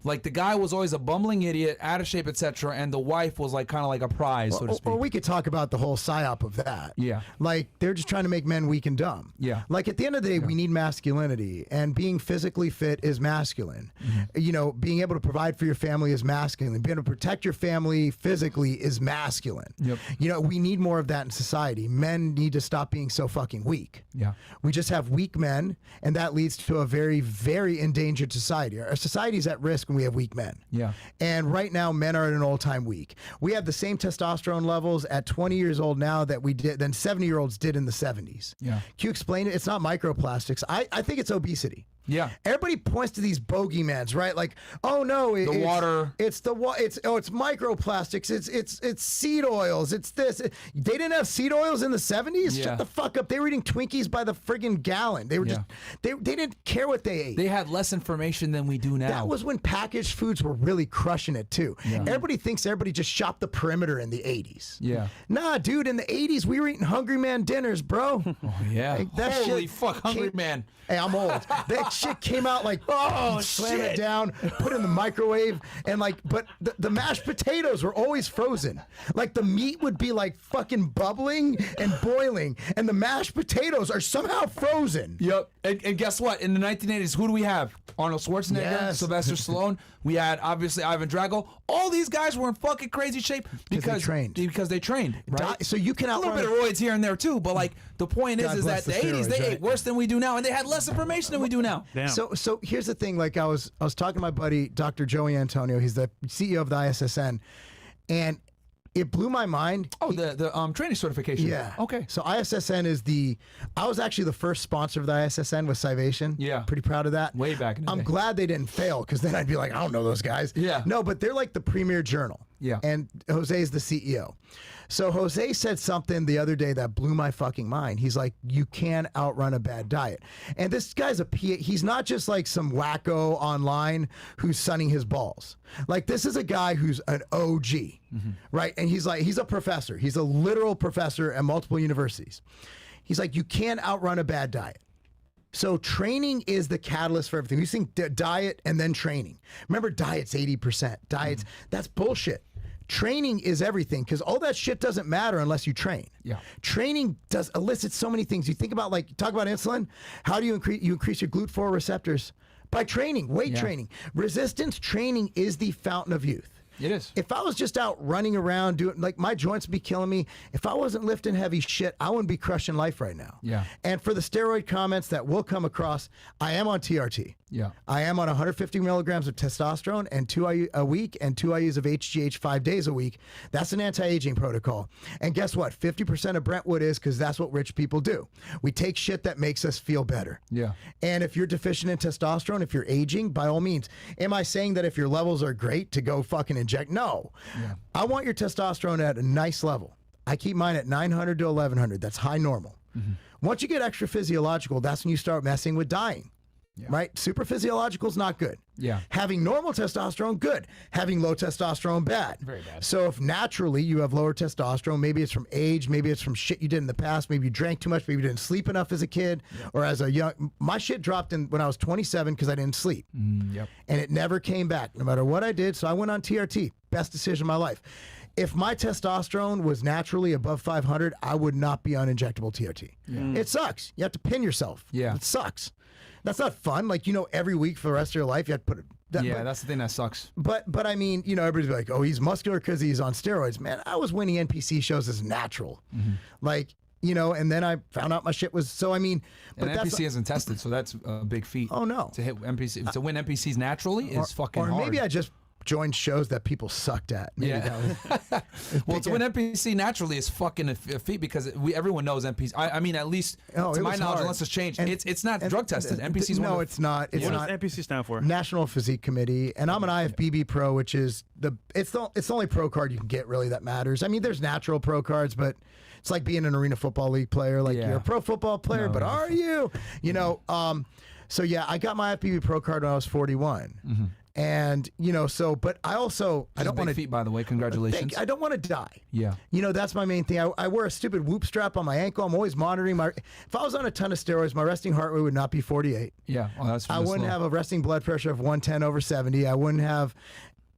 Like the guy was always a bumbling idiot, out of shape, etc., and the wife was like kind of like a prize, so to speak. Or we could talk about the whole psyop of that. Yeah. Like they're just trying to make men weak and dumb. Yeah. Like at the end of the day, we need masculinity, and being physically fit is masculine. You know, being able to provide for your family is masculine. Being able to protect your family physically is masculine. Yep. You know, we need more of that in society. Men need to stop being so fucking weak. Yeah. We just have weak men, and that leads to a very, very endangered society. Our society is at risk when we have weak men. Yeah. And right now, men are at an all-time weak. We have the same testosterone levels at 20 years old now that we did than 70-year-olds did in the 70s. Yeah. Can you explain it? It's not microplastics. I think it's obesity. Yeah. Everybody points to these bogeymans, right? Like, oh no, it's water. It's microplastics. It's seed oils. It's this. They didn't have seed oils in the 70s. Yeah. Shut the fuck up. They were eating Twinkies by the friggin' gallon. They were just they didn't care what they ate. They had less information than we do now. That was when packaged foods were really crushing it too. Yeah. Everybody thinks everybody just shopped the perimeter in the 80s. Yeah. Nah, dude, in the 80s we were eating Hungry Man dinners, bro. Oh yeah. Like, that Holy shit fuck, Hungry Man. Hey, I'm old. That shit came out like, slam it down, put it in the microwave, and like, but the mashed potatoes were always frozen. Like the meat would be like fucking bubbling and boiling, and the mashed potatoes are somehow frozen. Yep. And guess what? In the 1980s, who do we have? Arnold Schwarzenegger, Yes. Sylvester Stallone. We had obviously Ivan Drago. All these guys were in fucking crazy shape because they trained. Right? So you can a outrun little bit of roids here and there too, but like the point God is bless that the 80s they ate worse than we do now, and they had less information than we do now. Damn. So here's the thing. Like I was talking to my buddy Dr. Joey Antonio. He's the CEO of the ISSN, and it blew my mind. Oh, the training certification. Yeah. Okay. So ISSN is I was actually the first sponsor of the ISSN with Scivation. Yeah. Pretty proud of that. Way back in the I'm day. glad they didn't fail, because then I'd be like, I don't know those guys. Yeah. No, but they're like the premier journal. Yeah. And Jose is the CEO. So Jose said something the other day that blew my fucking mind. He's like, you can't outrun a bad diet. And this guy's he's not just like some wacko online who's sunning his balls. Like, this is a guy who's an OG, right? And he's a professor. He's a literal professor at multiple universities. He's like, you can't outrun a bad diet. So training is the catalyst for everything. You think diet and then training. Remember, diet's 80%. Diets, that's bullshit. Training is everything, because all that shit doesn't matter unless you train. Yeah. Training elicits so many things. You think about, talk about insulin. How do you increase your GLUT4 receptors? By training, weight training. Resistance training is the fountain of youth. It is. If I was just out running around doing, my joints would be killing me. If I wasn't lifting heavy shit, I wouldn't be crushing life right now. Yeah. And for the steroid comments that will come across, I am on TRT. Yeah. I am on 150 milligrams of testosterone and 2 IU a week and 2 IUs of HGH 5 days a week. That's an anti-aging protocol. And guess what? 50% of Brentwood is, because that's what rich people do. We take shit that makes us feel better. Yeah. And if you're deficient in testosterone, if you're aging, by all means. Am I saying that if your levels are great to go fucking inject? No. Yeah. I want your testosterone at a nice level. I keep mine at 900 to 1100. That's high normal. Once you get extra physiological, that's when you start messing with dying. Yeah. Right? Super physiological is not good. Yeah. Having normal testosterone, good. Having low testosterone, bad. Very bad. So if naturally you have lower testosterone, maybe it's from age, maybe it's from shit you did in the past, maybe you drank too much, maybe you didn't sleep enough as a kid, or as a young. My shit dropped when I was 27 because I didn't sleep. Yep. And it never came back, no matter what I did. So I went on TRT. Best decision of my life. If my testosterone was naturally above 500, I would not be on injectable TRT. Yeah. It sucks. You have to pin yourself. Yeah. It sucks. That's not fun. Every week for the rest of your life, you have to put it. That's the thing that sucks. But I mean, everybody's like, oh, he's muscular because he's on steroids. Man, I was winning NPC shows as natural. And then I found out my shit was, so I mean. But and NPC isn't tested, so that's a big feat. Oh, no. To hit NPC, to win NPCs naturally is fucking hard. Or maybe I just joined shows that people sucked at. Maybe that was, well, to win NPC naturally is fucking a feat, because everyone knows NPC. I mean, at least to my knowledge, hard. Unless it's changed, it's not drug tested. NPC's no, it's not. It's what not. does NPC stand for? National Physique Committee, and I'm an IFBB Pro, which is it's the only pro card you can get really that matters. I mean, there's natural pro cards, but it's like being an Arena Football League player. You're a pro football player, but are you? So yeah, I got my IFBB Pro card when I was 41. And but I also I don't want to. Feat, by the way, congratulations. I don't want to die. Yeah. That's my main thing. I wear a stupid whoop strap on my ankle. I'm always monitoring my. If I was on a ton of steroids, my resting heart rate would not be 48. Yeah, that's. I wouldn't have a resting blood pressure of 110 over 70. I wouldn't have.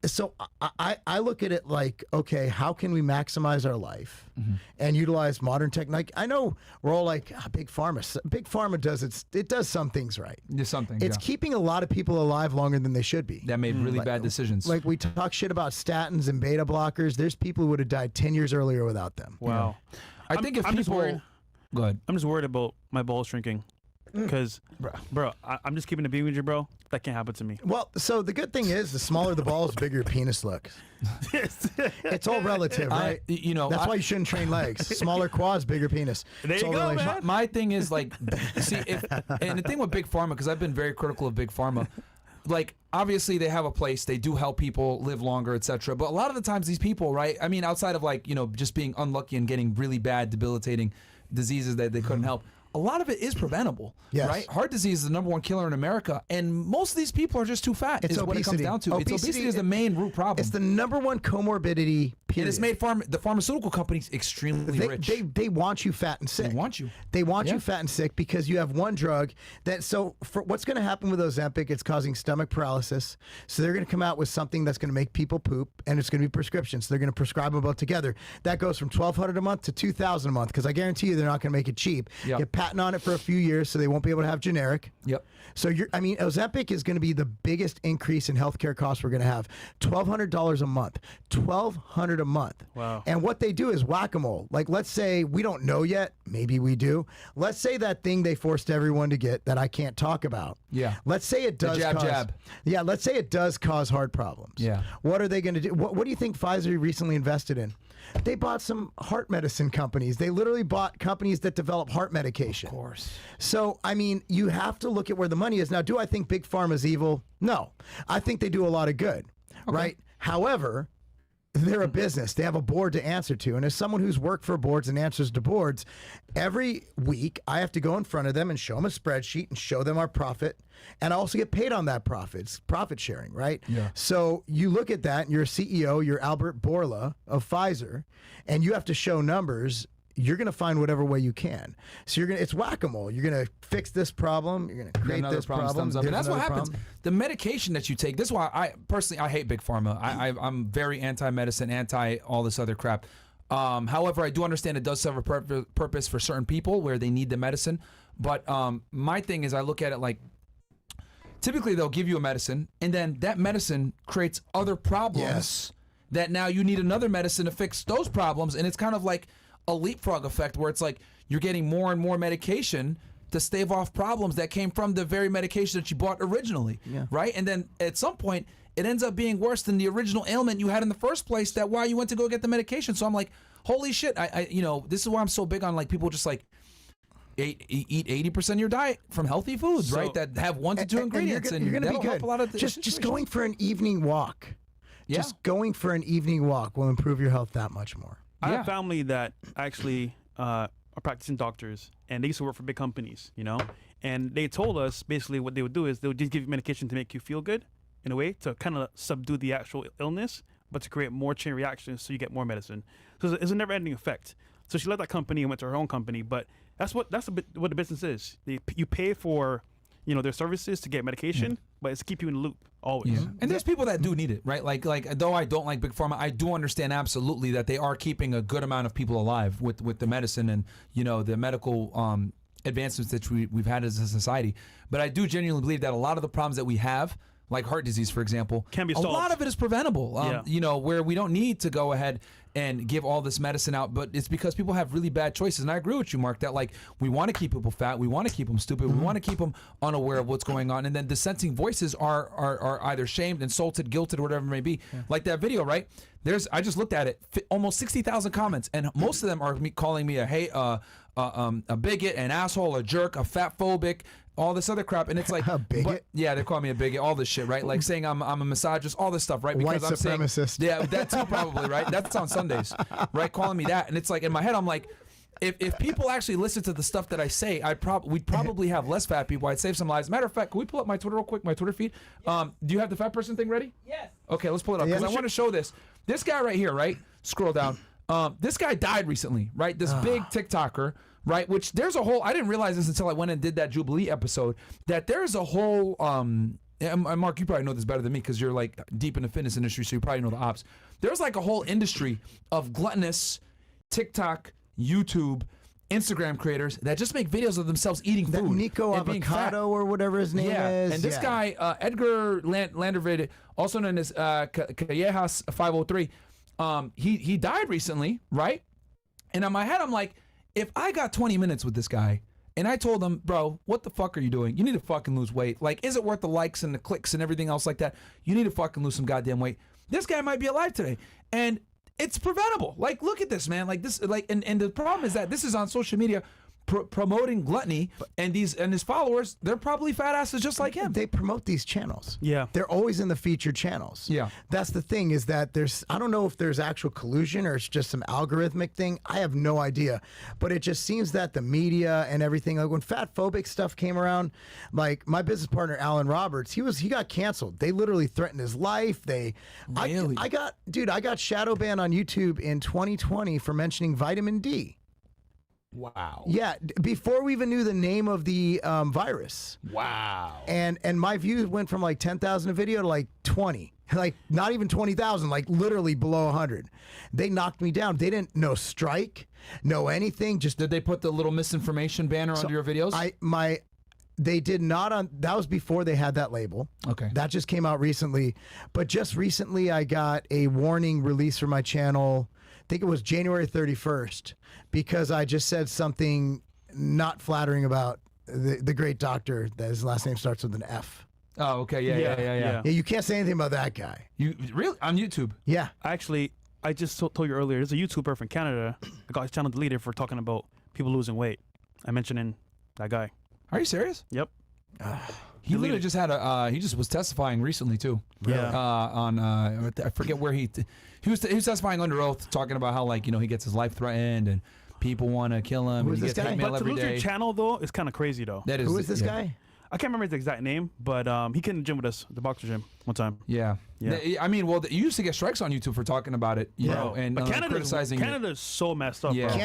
So I look at it like, okay, how can we maximize our life and utilize modern technique? I know we're all like, Big Pharma. Big Pharma does some things right. There's something. It's keeping a lot of people alive longer than they should be. That made really bad decisions. Like we talk shit about statins and beta blockers. There's people who would have died 10 years earlier without them. Wow. I think if I'm just people. worried. Go ahead. I'm just worried about my balls shrinking. Because, bro, I'm just keeping it being with you, bro. That can't happen to me. Well, so the good thing is, the smaller the balls, the bigger your penis looks. It's all relative, right? That's why you shouldn't train legs. Smaller quads, bigger penis. There you go, man. My thing is and the thing with Big Pharma, because I've been very critical of Big Pharma, obviously they have a place, they do help people live longer, etc. But a lot of the times these people, right? I mean, outside of just being unlucky and getting really bad, debilitating diseases that they couldn't help. A lot of it is preventable, right? Heart disease is the #1 killer in America, and most of these people are just too fat. It's is obesity. What it comes down to. Obesity is the main root problem. It's the #1 comorbidity. Period. And it's made the pharmaceutical companies extremely rich. They want you fat and sick. They want you. They want you fat and sick because you have one drug that. So for what's going to happen with Ozempic? It's causing stomach paralysis. So they're going to come out with something that's going to make people poop, and it's going to be prescriptions. So they're going to prescribe them both together. That goes from $1,200 a month to $2,000 a month, because I guarantee you they're not going to make it cheap. Yep. Get patent on it for a few years, so they won't be able to have generic. Yep. So Ozempic is going to be the biggest increase in healthcare costs we're going to have. $1,200 a month. $1,200 a month. Wow. And what they do is whack-a-mole. Let's say we don't know yet. Maybe we do. Let's say that thing they forced everyone to get that I can't talk about. Yeah. Let's say it does jab. Yeah. Let's say it does cause heart problems. Yeah. What are they going to do? What do you think Pfizer recently invested in? They bought some heart medicine companies. They literally bought companies that develop heart medication. Of course. So, I mean, you have to look at where the money is. Now, do I think Big Pharma is evil? No. I think they do a lot of good, right? However, they're a business. They have a board to answer to. And as someone who's worked for boards and answers to boards, every week I have to go in front of them and show them a spreadsheet and show them our profit. And I also get paid on that profit. It's profit sharing, right? Yeah. So you look at that and you're a CEO, you're Albert Bourla of Pfizer, and you have to show numbers. You're going to find whatever way you can. So you're going to, it's whack-a-mole. You're going to fix this problem. You're going to create this problem. And that's what happens. The medication that you take, this is why I hate Big Pharma. I'm very anti-medicine, anti all this other crap. However, I do understand it does serve a purpose for certain people where they need the medicine. But my thing is I look at it like, typically they'll give you a medicine and then that medicine creates other problems that now you need another medicine to fix those problems. And it's kind of like a leapfrog effect where it's like you're getting more and more medication to stave off problems that came from the very medication that you bought originally, right? And then at some point, it ends up being worse than the original ailment you had in the first place, that why you went to go get the medication. So I'm like, holy shit, I you know, this is why I'm so big on like people just like eat 80% of your diet from healthy foods, right? That have 1 to 2 ingredients, and you're gonna that'll be good. help a lot of the just going for an evening walk. Yeah. Just going for an evening walk will improve your health that much more. I have family that actually are practicing doctors, and they used to work for big companies, you know? And they told us basically what they would do is they would just give you medication to make you feel good, in a way, to kind of subdue the actual illness, but to create more chain reactions so you get more medicine. So it's a never-ending effect. So she left that company and went to her own company, but that's what the business is. You pay for, you know, their services to get medication, but it's to keep you in the loop always. Yeah. And there's people that do need it, right? Like though I don't like Big Pharma, I do understand absolutely that they are keeping a good amount of people alive with the medicine and, you know, the medical advancements that we've had as a society. But I do genuinely believe that a lot of the problems that we have, like heart disease, for example, can be a solved. lot of it is preventable. You know, where we don't need to go ahead and give all this medicine out, but it's because people have really bad choices. And I agree with you, Mark, that like we want to keep people fat, we want to keep them stupid, we want to keep them unaware of what's going on, and then dissenting voices are either shamed, insulted, guilted, or whatever it may be. Like that video, right? I just looked at it, almost 60,000 comments, and most of them are calling me a bigot, an asshole, a jerk, a fat phobic, all this other crap, and it's like a bigot. Yeah, they call me a bigot, all this shit, right? Like saying I'm a misogynist, all this stuff, right? White I'm supremacist. saying, yeah, that too probably, right? That's on Sundays, right? Calling me that, and it's like in my head, I'm like, if people actually listen to the stuff that I say, we'd probably have less fat people. I'd save some lives. Matter of fact, can we pull up my Twitter real quick? My Twitter feed. Do you have the fat person thing ready? Yes. Okay, let's pull it up because I want to show this. This guy right here, right? Scroll down. This guy died recently, right? This big TikToker. Right, which there's a whole, I didn't realize this until I went and did that Jubilee episode, that there's a whole, and Mark, you probably know this better than me because you're like deep in the fitness industry, so you probably know the ops. There's like a whole industry of gluttonous TikTok, YouTube, Instagram creators that just make videos of themselves eating food. That Nico and being fat. Avocado or whatever his name is. And this guy, Edgar Landervid, also known as Callejas 503, he died recently, right? And in my head, I'm like, if I got 20 minutes with this guy and I told him, bro, what the fuck are you doing? You need to fucking lose weight. Like, is it worth the likes and the clicks and everything else like that? You need to fucking lose some goddamn weight. This guy might be alive today. And it's preventable. Like, look at this, man. Like this, like, and the problem is that this is on social media promoting gluttony, and his followers, they're probably fat asses just like him. They promote these channels. Yeah. They're always in the featured channels. Yeah. That's the thing, is that I don't know if there's actual collusion or it's just some algorithmic thing. I have no idea. But it just seems that the media and everything, like when fat phobic stuff came around, like my business partner, Alan Roberts, he got canceled. They literally threatened his life. Really? I got shadow banned on YouTube in 2020 for mentioning vitamin D. Wow. Yeah, before we even knew the name of the virus. Wow. And my views went from like 10,000 a video to like 20. Like not even 20,000, like literally below 100. They knocked me down. They didn't know strike, no anything. Just did they put the little misinformation banner under your videos? They did not on. That was before they had that label. Okay. That just came out recently. But just recently, I got a warning release from my channel. I think it was January 31st, because I just said something not flattering about the great doctor that his last name starts with an F. Oh, okay. Yeah. Yeah, you can't say anything about that guy. You really on YouTube? Yeah. Actually, I just told you earlier, there's a YouTuber from Canada. I got his channel deleted for talking about people losing weight. I mentioned that guy. Are you serious? Yep. He literally just had he just was testifying recently too. Yeah. On I forget where he was testifying under oath, talking about how like he gets his life threatened and people want to kill him. Who and is he this gets guy? hate mail But to every lose day. your channel though is kind of crazy though. That is, Who is this yeah. guy? I can't remember his exact name, but he came to the gym with us, the boxer gym, one time. Yeah. Yeah. I mean, well, you used to get strikes on YouTube for talking about it, you know, and But criticizing it. Canada's so messed up, Yeah. bro.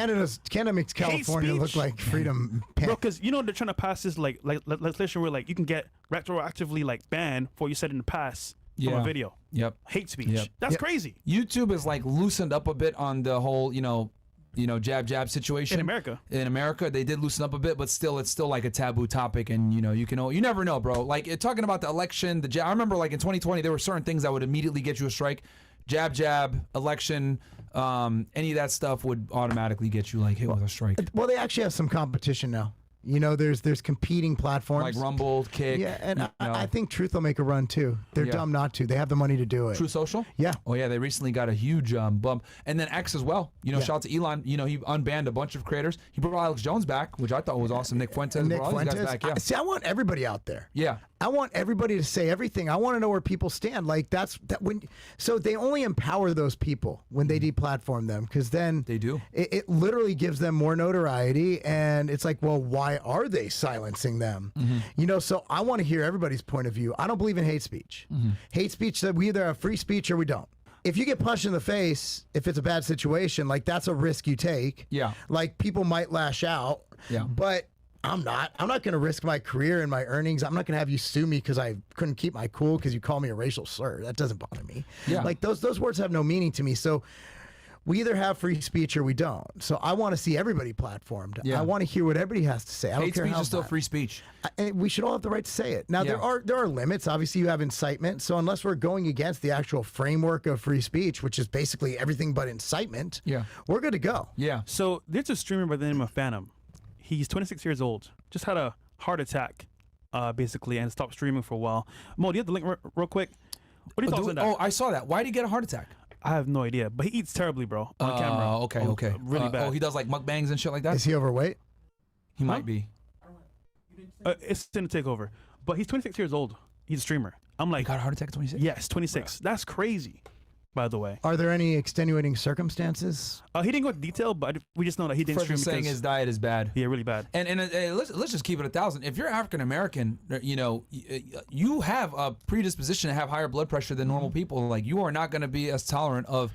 Canada makes California look speech. like freedom. Bro, because they're trying to pass this like legislation where like you can get retroactively like banned for what you said in the past from Yeah. a video. Yep. Hate speech. Yep. That's Yep. crazy. YouTube is like loosened up a bit on the whole, jab situation In America. In America, they did loosen up a bit, but still, it's still like a taboo topic, and you never know, bro. Like talking about the election, the jab. I remember like in 2020, there were certain things that would immediately get you a strike. Jab, election, any of that stuff would automatically get you like hit with a strike. Well, they actually have some competition now. There's competing platforms Like Rumble, Kick. Yeah, and I think Truth will make a run too. They're dumb not to. They have the money to do it. True Social? Yeah. Oh, yeah, they recently got a huge bump. And then X as well. Shout out to Elon. He unbanned a bunch of creators. He brought Alex Jones back, which I thought was awesome. Nick Fuentes brought all these guys back. Yeah. See, I want everybody out there. Yeah. I want everybody to say everything. I want to know where people stand. Like so they only empower those people when they deplatform them, because then They do. It literally gives them more notoriety, and it's like, well, why are they silencing them? So I want to hear everybody's point of view. I don't believe in hate speech. Hate speech, that we either have free speech or we don't. If you get punched in the face, if it's a bad situation, like that's a risk you take. Yeah. Like people might lash out. Yeah. But I'm not going to risk my career and my earnings. I'm not going to have you sue me because I couldn't keep my cool because you call me a racial slur. That doesn't bother me. Yeah. Like those words have no meaning to me. So we either have free speech or we don't. So I want to see everybody platformed. Yeah. I want to hear what everybody has to say. I don't Hate care speech how is still bad. free speech. And we should all have the right to say it. Now Yeah. there are limits. Obviously, you have incitement. So unless we're going against the actual framework of free speech, which is basically everything but incitement, Yeah. we're good to go. Yeah. So there's a streamer by the name of Fanum. He's 26 years old. Just had a heart attack, basically, and stopped streaming for a while. Mo, do you have the link real quick? What are your thoughts on that? Oh, I saw that. Why did he get a heart attack? I have no idea, but he eats terribly, bro, on camera. Okay. Really bad. Oh, he does like mukbangs and shit like that? Is he overweight? He might be. It's in the takeover. But he's 26 years old. He's a streamer. I'm He like, got a heart attack at 26? yes, 26. That's crazy, by the way. Are there any extenuating circumstances? He didn't go into detail, but we just know that he didn't For stream just saying because, his diet is bad. yeah, really bad. And let's just keep it 1,000. If you're African American, you have a predisposition to have higher blood pressure than normal people. Like you are not going to be as tolerant of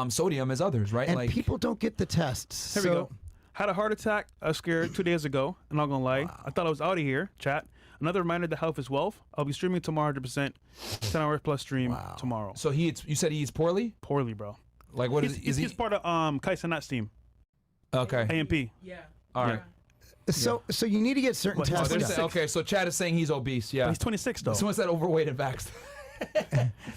sodium as others, right? And like people don't get the tests. Here we go. Had a heart attack. I was scared 2 days ago. I'm not gonna lie. I thought I was out of here. Chat. Another reminder that health is wealth. I'll be streaming tomorrow, 100%. 10 hours plus stream tomorrow. So you said he eats poorly? Poorly, bro. Like what is he? He's part of Cenat's team. Okay. AMP. All right. So you need to get certain What, Oh, tests. they're done. saying- okay, so Chad is saying he's obese. Yeah. He's 26 though. Someone said overweight and vaxxed.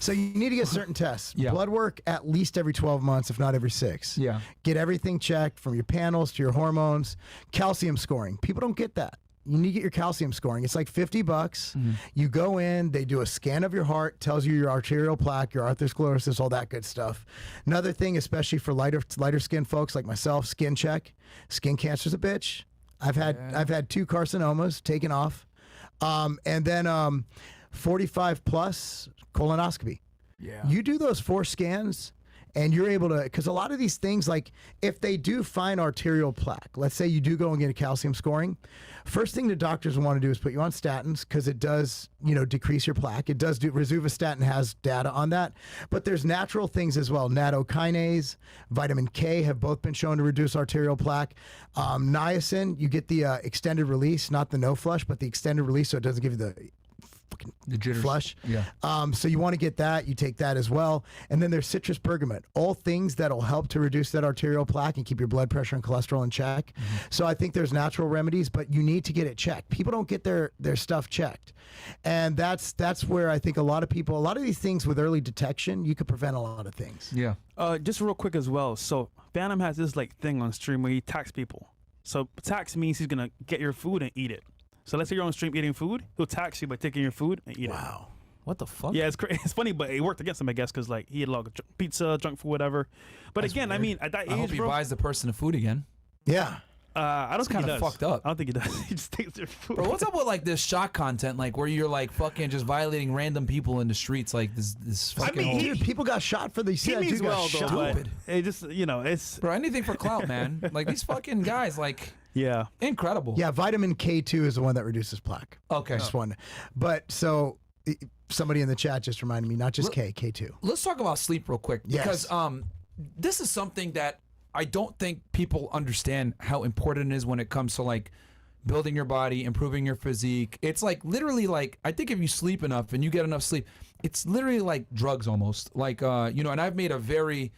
So you need to get certain tests. Yeah. Blood work at least every 12 months, if not every 6. Yeah. Get everything checked from your panels to your hormones. Calcium scoring. People don't get that. You need to get your calcium scoring. It's like $50. You go in, they do a scan of your heart, tells you your arterial plaque, your atherosclerosis, all that good stuff. Another thing, especially for lighter skin folks like myself, skin check. Skin cancer's a bitch. I've had 2 carcinomas taken off. And then 45 plus colonoscopy. Yeah. You do those 4 scans and you're able to, because a lot of these things, like if they do find arterial plaque, let's say you do go and get a calcium scoring, first thing the doctors want to do is put you on statins because it does, decrease your plaque. It does do, rosuvastatin has data on that, but there's natural things as well. Nattokinase, vitamin K have both been shown to reduce arterial plaque. Niacin, you get the extended release, not the no flush, but the extended release so it doesn't give you the The jitters. flush. Yeah. So you want to get that. You take that as well. And then there's citrus bergamot. All things that'll help to reduce that arterial plaque and keep your blood pressure and cholesterol in check. So I think there's natural remedies, but you need to get it checked. People don't get their stuff checked. And that's where I think a lot of these things with early detection, you could prevent a lot of things. Yeah. Just real quick as well. So Fanum has this thing on stream where he tax people. So tax means he's gonna get your food and eat it. So let's say you're on stream eating food, he'll tax you by taking your food and eat it. Wow. What the fuck? Yeah, it's funny, but it worked against him, I guess, because like he had a lot of pizza, junk food, whatever. But That's again, weird. I mean, at that I hope age, he bro, buys the person the food again. Yeah. I don't think he kinda does. fucked up. I don't think he does. He just takes their food. Bro, what's up with like this shock content, like where you're like fucking just violating random people in the streets, like this fucking. mean, whole- Dude, people got shot for these. He means well, though, shot. but Stupid. it just, it's Bro, anything for clout, man. Like these fucking guys, like yeah. incredible. Yeah, vitamin K2 is the one that reduces plaque. Okay. Just one. But so somebody in the chat just reminded me, not just K2. Let's talk about sleep real quick because this is something that I don't think people understand how important it is when it comes to like building your body, improving your physique. It's like literally like I think if you sleep enough and you get enough sleep, it's literally like drugs almost. Like and I've made a very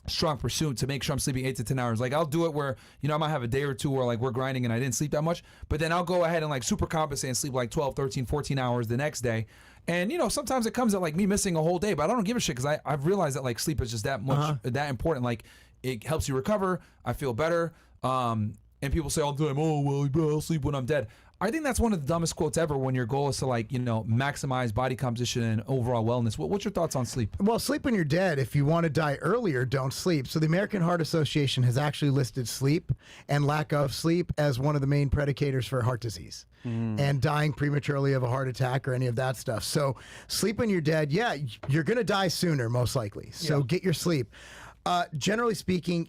strong pursuit to make sure I'm sleeping 8 to 10 hours. Like I'll do it where, I might have a day or two where like we're grinding and I didn't sleep that much, but then I'll go ahead and like super compensate and sleep like 12, 13, 14 hours the next day. And sometimes it comes at like me missing a whole day, but I don't give a shit because I've realized that like sleep is just that much, that important. Like it helps you recover. I feel better. And people say all the time, oh, well, bro, I'll sleep when I'm dead. I think that's one of the dumbest quotes ever when your goal is to like, maximize body composition and overall wellness. What's your thoughts on sleep? Well, sleep when you're dead. If you want to die earlier, don't sleep. So the American Heart Association has actually listed sleep and lack of sleep as one of the main predicators for heart disease and dying prematurely of a heart attack or any of that stuff. So sleep when you're dead, yeah, you're going to die sooner, most likely. So get your sleep. Generally speaking,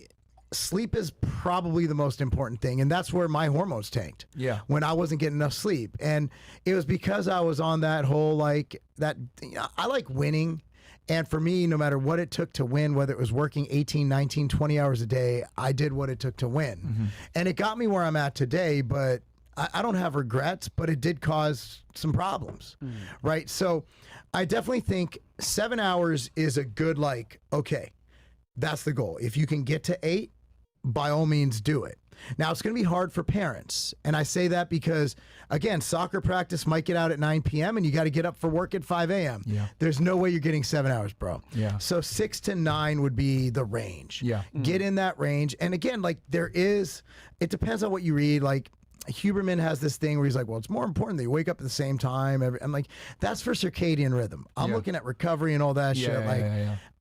sleep is probably the most important thing, and that's where my hormones tanked. Yeah. When I wasn't getting enough sleep, and it was because I was on that whole I like winning, and for me, no matter what it took to win, whether it was working 18, 19, 20 hours a day, I did what it took to win, and it got me where I'm at today. But I don't have regrets, but it did cause some problems, right? So I definitely think 7 hours is a good okay. That's the goal. If you can get to 8, by all means do it. Now, it's going to be hard for parents. And I say that because, again, soccer practice might get out at 9 p.m. and you got to get up for work at 5 a.m. Yeah. There's no way you're getting 7 hours, bro. Yeah. So 6 to 9 would be the range. Yeah. Get in that range. And again, it depends on what you read. Like, Huberman has this thing where he's like, well, it's more important that you wake up at the same time. I'm like, that's for circadian rhythm. I'm looking at recovery and all that shit.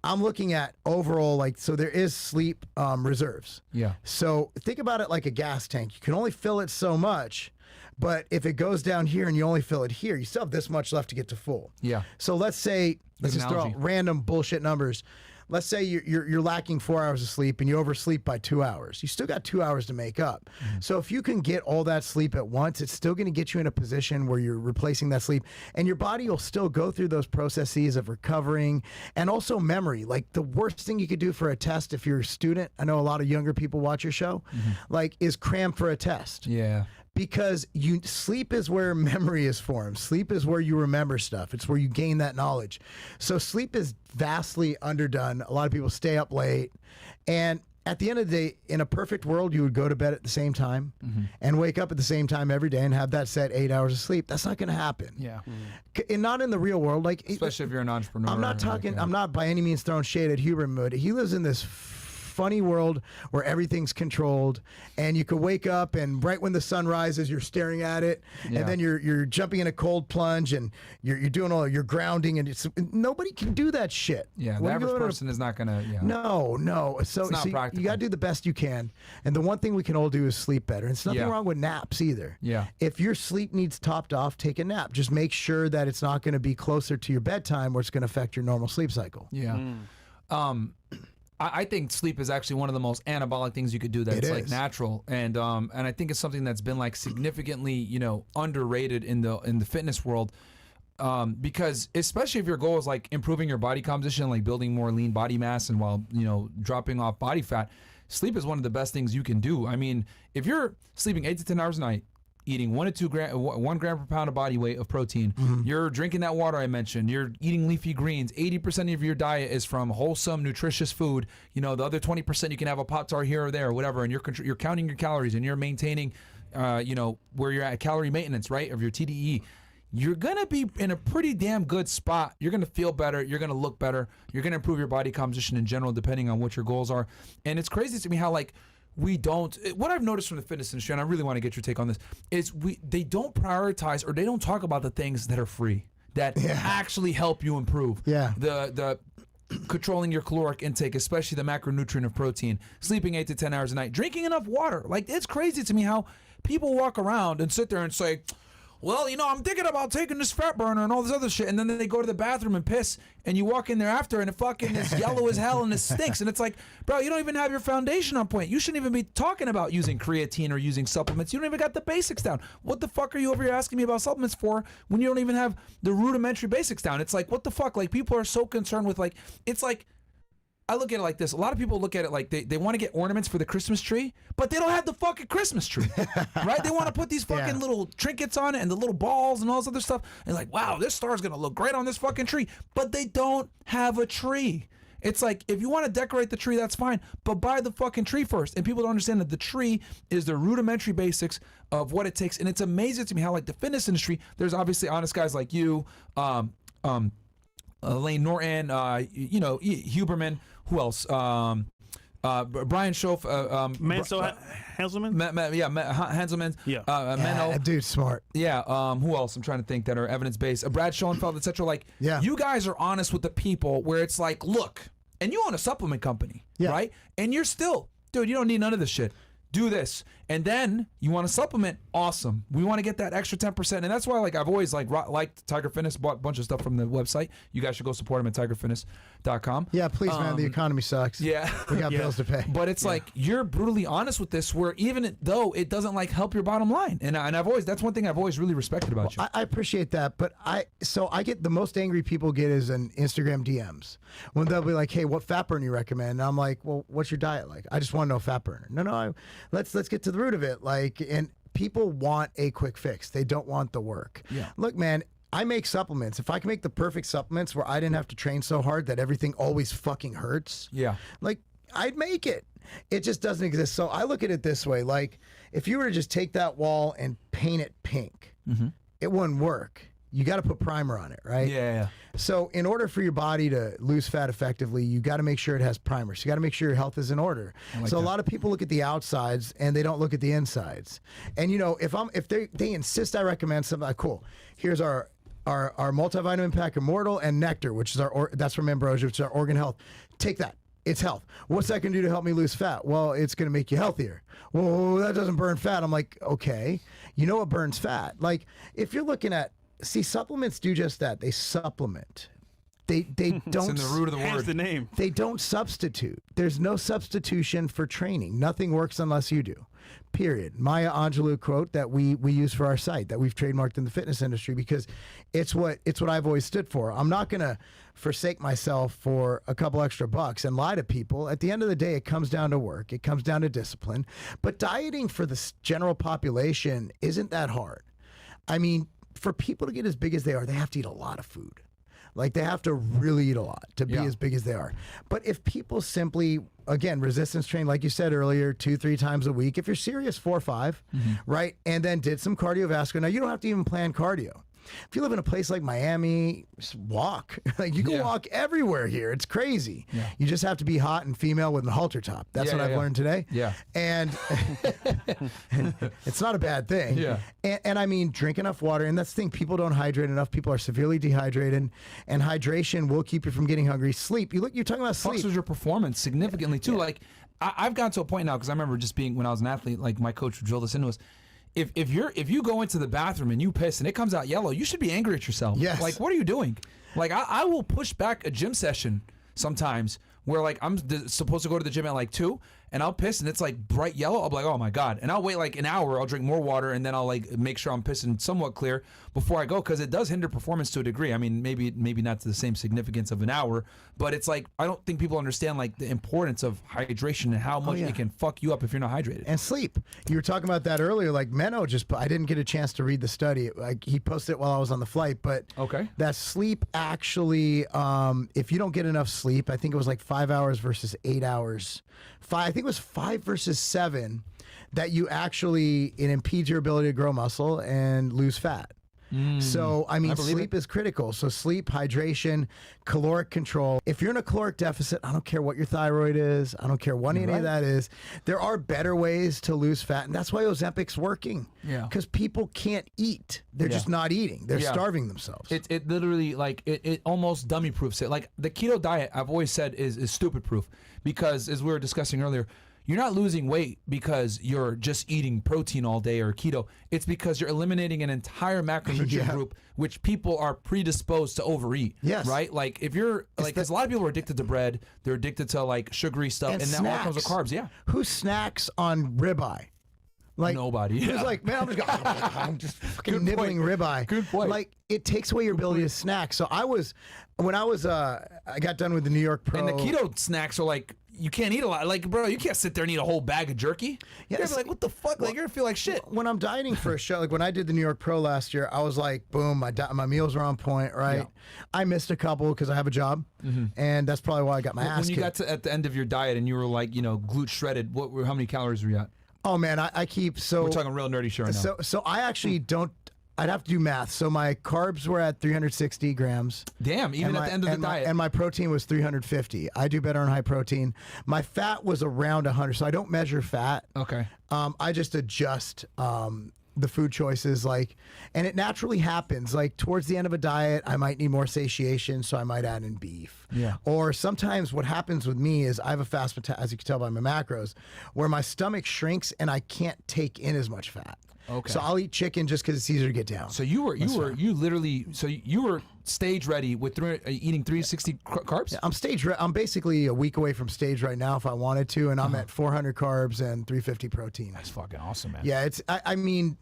I'm looking at overall, so there is sleep reserves. Yeah. So think about it like a gas tank. You can only fill it so much, but if it goes down here and you only fill it here, you still have this much left to get to full. Yeah. So let's say, let's just throw out analogy. random bullshit numbers. Let's say you're lacking 4 hours of sleep and you oversleep by 2 hours. You still got 2 hours to make up. So if you can get all that sleep at once, it's still going to get you in a position where you're replacing that sleep, and your body will still go through those processes of recovering and also memory. Like the worst thing you could do for a test if you're a student, I know a lot of younger people watch your show, is cram for a test. Yeah. Because sleep is where memory is formed. Sleep is where you remember stuff. It's where you gain that knowledge. So sleep is vastly underdone. A lot of people stay up late. And at the end of the day, in a perfect world, you would go to bed at the same time and wake up at the same time every day and have that set 8 hours of sleep. That's not going to happen. Yeah. And not in the real world. Especially if you're an entrepreneur. I'm not talking, I'm not by any means throwing shade at Huberman. He lives in this funny world where everything's controlled, and you could wake up and right when the sun rises you're staring at it, and then you're jumping in a cold plunge and you're doing all your grounding, and nobody can do that shit. Yeah, the average person is not gonna. Yeah. No. So practical. You got to do the best you can, and the one thing we can all do is sleep better. And it's nothing wrong with naps either. Yeah. If your sleep needs topped off, take a nap. Just make sure that it's not going to be closer to your bedtime where it's going to affect your normal sleep cycle. Yeah. I think sleep is actually one of the most anabolic things you could do that's like natural, and I think it's something that's been like significantly underrated in the fitness world, because especially if your goal is like improving your body composition, like building more lean body mass, and while dropping off body fat, sleep is one of the best things you can do. I mean, if you're sleeping 8 to 10 hours a night, eating 1 gram per pound of body weight of protein, you're drinking that water I mentioned, you're eating leafy greens, 80% of your diet is from wholesome, nutritious food, the other 20% you can have a Pop-Tart here or there or whatever, and you're counting your calories and you're maintaining, where you're at calorie maintenance, right, of your TDE, you're going to be in a pretty damn good spot. You're going to feel better. You're going to look better. You're going to improve your body composition in general, depending on what your goals are. And it's crazy to me how what I've noticed from the fitness industry, and I really want to get your take on this, is they don't prioritize or they don't talk about the things that are free. that actually help you improve. Yeah. The controlling your caloric intake, especially the macronutrient of protein, sleeping 8 to 10 hours a night, drinking enough water. Like, it's crazy to me how people walk around and sit there and say, well, you know, I'm thinking about taking this fat burner and all this other shit, and then they go to the bathroom and piss, and you walk in there after, and it fucking is yellow as hell, and it stinks, and it's like, bro, you don't even have your foundation on point. You shouldn't even be talking about using creatine or using supplements. You don't even got the basics down. What the fuck are you over here asking me about supplements for when you don't even have the rudimentary basics down? It's like, what the fuck? Like, people are so concerned with, like, it's like, I look at it like this. A lot of people look at it like they want to get ornaments for the Christmas tree, but they don't have the fucking Christmas tree, right? They want to put these fucking little trinkets on it and the little balls and all this other stuff. And like, wow, this star's going to look great on this fucking tree. But they don't have a tree. It's like, if you want to decorate the tree, that's fine, but buy the fucking tree first. And people don't understand that the tree is the rudimentary basics of what it takes. And it's amazing to me how, like, the fitness industry, there's obviously honest guys like you, Lane Norton, you know, Huberman. Who else? Brian Schoaf. Hanselman? Hanselman. Yeah. Menno. Dude, smart. Yeah. Who else? I'm trying to think that are evidence-based. Brad Schoenfeld, etc. Like, you guys are honest with the people where it's like, look, and you own a supplement company, right? And you're still, dude, you don't need none of this shit. Do this, and then you want to supplement. Awesome. We want to get that extra 10%, and that's why, like, I've always liked Tiger Fitness. Bought a bunch of stuff from the website. You guys should go support them at tigerfitness.com. Yeah, please, man. The economy sucks. Yeah, we got bills to pay. But it's like, you're brutally honest with this, where even though it doesn't, like, help your bottom line, and I've always, that's one thing I've always really respected about you. I appreciate that, but I get the most angry people get is in Instagram DMs when they'll be like, "Hey, what fat burn you recommend?" And I'm like, "Well, what's your diet like? I just want to know fat burner." No, let's get to the root of it. Like, and people want a quick fix. They don't want the work. Yeah. Look, man, I make supplements. If I can make the perfect supplements where I didn't have to train so hard that everything always fucking hurts, like, I'd make it. It just doesn't exist. So I look at it this way: like, if you were to just take that wall and paint it pink, it wouldn't work. You got to put primer on it, right? Yeah. So in order for your body to lose fat effectively, you got to make sure it has primer. So you got to make sure your health is in order. So a lot of people look at the outsides and they don't look at the insides. And, you know, if they insist I recommend something, like, cool, here's our multivitamin pack, Immortal, and Nectar, which is that's from Ambrosia, which is our organ health. Take that. It's health. What's that going to do to help me lose fat? Well, it's going to make you healthier. Well, that doesn't burn fat. I'm like, okay. You know what burns fat? Like, if you're looking at, see, supplements do just that. They supplement. They don't. It's in the root of the Hence word. the name. They don't substitute. There's no substitution for training. Nothing works unless you do. Period. Maya Angelou quote that we use for our site, that we've trademarked in the fitness industry, because it's what I've always stood for. I'm not gonna forsake myself for a couple extra bucks and lie to people. At the end of the day, it comes down to work. It comes down to discipline. But dieting for the general population isn't that hard. I mean, for people to get as big as they are, they have to eat a lot of food. Like, they have to really eat a lot to be as big as they are. But if people simply, again, resistance train, like you said earlier, 2-3 times a week, if you're serious, 4 or 5, right? And then did some cardiovascular. Now, you don't have to even plan cardio. If you live in a place like Miami, just walk. Like, you can walk everywhere here. It's crazy. You just have to be hot and female with a halter top. That's what I've learned today. And it's not a bad thing. And I mean, drink enough water. And that's the thing. People don't hydrate enough. People are severely dehydrated. And hydration will keep you from getting hungry. Sleep. You're talking about sleep. Fucks with your performance significantly, too. Like, I've gotten to a point now, because I remember just being, when I was an athlete, like, my coach would drill this into us. If you go into the bathroom and you piss and it comes out yellow, you should be angry at yourself. Like, what are you doing? Like, I will push back a gym session sometimes where, like, I'm supposed to go to the gym at like 2 and I'll piss and it's like bright yellow. I'll be like, oh my God. And I'll wait like an hour. I'll drink more water and then I'll, like, make sure I'm pissing somewhat clear before I go, because it does hinder performance to a degree. I mean, maybe not to the same significance of an hour, but it's like, I don't think people understand, like, the importance of hydration and how much it can fuck you up if you're not hydrated. And sleep. You were talking about that earlier. Like, Menno I didn't get a chance to read the study. Like, he posted it while I was on the flight, but that sleep actually, if you don't get enough sleep, I think it was like 5 hours versus 8 hours. I think it was 5 versus 7, that it impedes your ability to grow muscle and lose fat. So, I mean, believe sleep is critical. So sleep, hydration, caloric control. If you're in a caloric deficit, I don't care what your thyroid is. I don't care what any of that is. There are better ways to lose fat. And that's why Ozempic's working. Yeah. Because people can't eat. They're just not eating. They're starving themselves. It literally, like, it almost dummy proofs it. Like, the keto diet, I've always said, is stupid proof. Because, as we were discussing earlier, you're not losing weight because you're just eating protein all day or keto. It's because you're eliminating an entire macronutrient group, which people are predisposed to overeat. Yes. Right? Like, if you're, like, because a lot of people are addicted to bread, they're addicted to, like, sugary stuff, and that all comes with carbs. Yeah. Who snacks on ribeye? Like, nobody. Who's like, man, I'm just fucking nibbling ribeye. Good point. Like, it takes away your ability to snack. So I got done with the New York Pro. And the keto snacks are like, you can't eat a lot. Like, bro, you can't sit there and eat a whole bag of jerky. Yeah, You're gonna be like, what the fuck? Like, you're gonna feel like shit. When I'm dieting for a show, like when I did the New York Pro last year, I was like, boom, my meals are on point, right? Yeah. I missed a couple because I have a job, and that's probably why I got my ass When you kicked. got to at the end of your diet and you were like, glute shredded, how many calories were you at? Oh man, I keep so. We're talking real nerdy shit right now. So I actually don't. I'd have to do math. So my carbs were at 360 grams. Damn, even at the end of the diet. And my protein was 350. I do better on high protein. My fat was around 100, so I don't measure fat. Okay. I just adjust the food choices, and it naturally happens. Like towards the end of a diet, I might need more satiation, so I might add in beef. Yeah. Or sometimes what happens with me is I have a fast as you can tell by my macros, where my stomach shrinks and I can't take in as much fat. Okay. So I'll eat chicken just because it's easier to get down. So you were stage ready with eating 360 carbs? Yeah, I'm basically a week away from stage right now if I wanted to, and I'm at 400 carbs and 350 protein. That's fucking awesome, man. Yeah, I mean,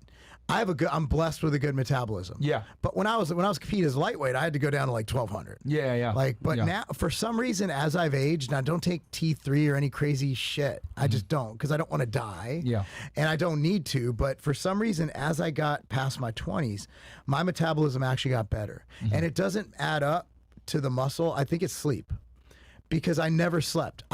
I'm blessed with a good metabolism. Yeah. But when I was competing as lightweight, I had to go down to like 1200. Yeah. Now, for some reason, as I've aged, and I don't take T3 or any crazy shit. I just don't, because I don't want to die. Yeah. And I don't need to. But for some reason, as I got past my 20s, my metabolism actually got better. And it doesn't add up to the muscle. I think it's sleep, because I never slept.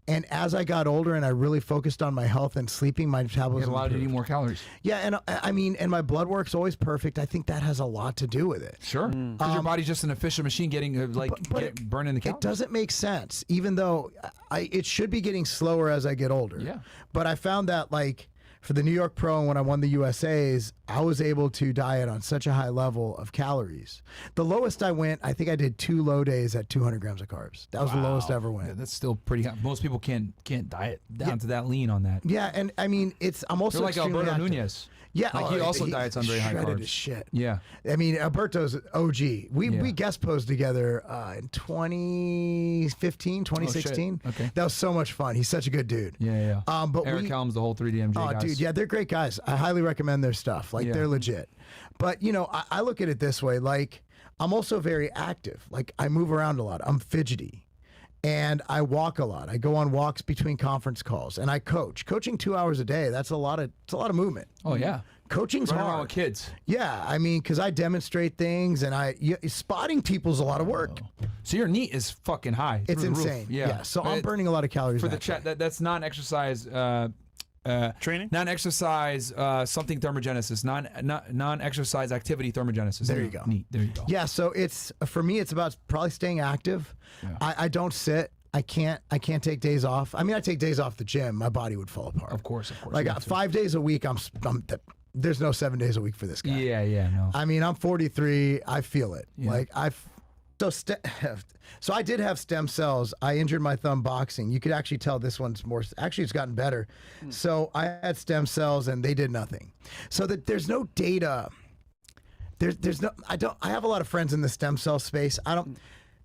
And as I got older and I really focused on my health and sleeping, my metabolism allowed you to improved. eat more calories. Yeah, and I mean, and my blood work's always perfect. I think that has a lot to do with it. Sure. Because your body's just an efficient machine getting, burning the calories. It doesn't make sense, even though it should be getting slower as I get older. Yeah. But I found that, like, for the New York Pro and when I won the USAs, I was able to diet on such a high level of calories. The lowest I went, I think I did 2 low days at 200 grams of carbs. That was the lowest I ever went. Yeah, that's still pretty high. Most people can't diet down to that lean on that. Yeah, and I mean, I'm also You're like extremely Alberto active. Nunez. Yeah, Like he also diets on very high shredded carbs. as shit. Yeah. I mean, Alberto's OG. We guest posed together in 2015, 2016. Okay. That was so much fun. He's such a good dude. Yeah. But Eric Helms, the whole 3DMJ oh, guys. dude, yeah, they're great guys. I highly recommend their stuff. Like, they're legit. But, I look at it this way. Like, I'm also very active. Like, I move around a lot. I'm fidgety. And I walk a lot. I go on walks between conference calls, and I coach. Coaching 2 hours a day, it's a lot of movement. Oh, yeah. Coaching's Running around hard. with kids. Yeah, I mean, because I demonstrate things, and spotting people's a lot of work. So your NEAT is fucking high. It's through the roof. insane. Yeah. So I'm burning a lot of calories For the naturally. chat, that's non-exercise training? Non-exercise something thermogenesis. Non-exercise activity thermogenesis. There you go. NEAT. There you go. Yeah, so for me, it's about probably staying active. Yeah. I don't sit. I can't take days off. I mean, I take days off the gym. My body would fall apart. Of course. Like, You have to. 5 days a week, there's no 7 days a week for this guy. Yeah, no. I mean, I'm 43. I feel it. Yeah. Like, so I did have stem cells. I injured my thumb boxing. You could actually tell this one's more. Actually, it's gotten better. So I had stem cells, and they did nothing. So that there's no data. There's no. I have a lot of friends in the stem cell space.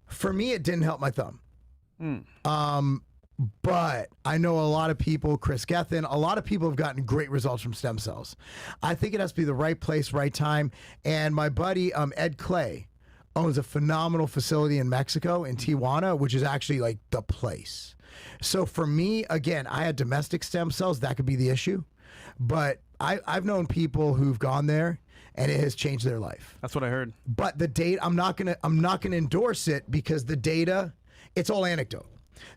For me, it didn't help my thumb. But I know a lot of people, Chris Gethin, a lot of people have gotten great results from stem cells. I think it has to be the right place, right time. And my buddy, Ed Clay, owns a phenomenal facility in Mexico, in Tijuana, which is actually like the place. So for me, again, I had domestic stem cells. That could be the issue. But I've known people who've gone there, and it has changed their life. That's what I heard. But the data, I'm not gonna endorse it, because the data, it's all anecdote.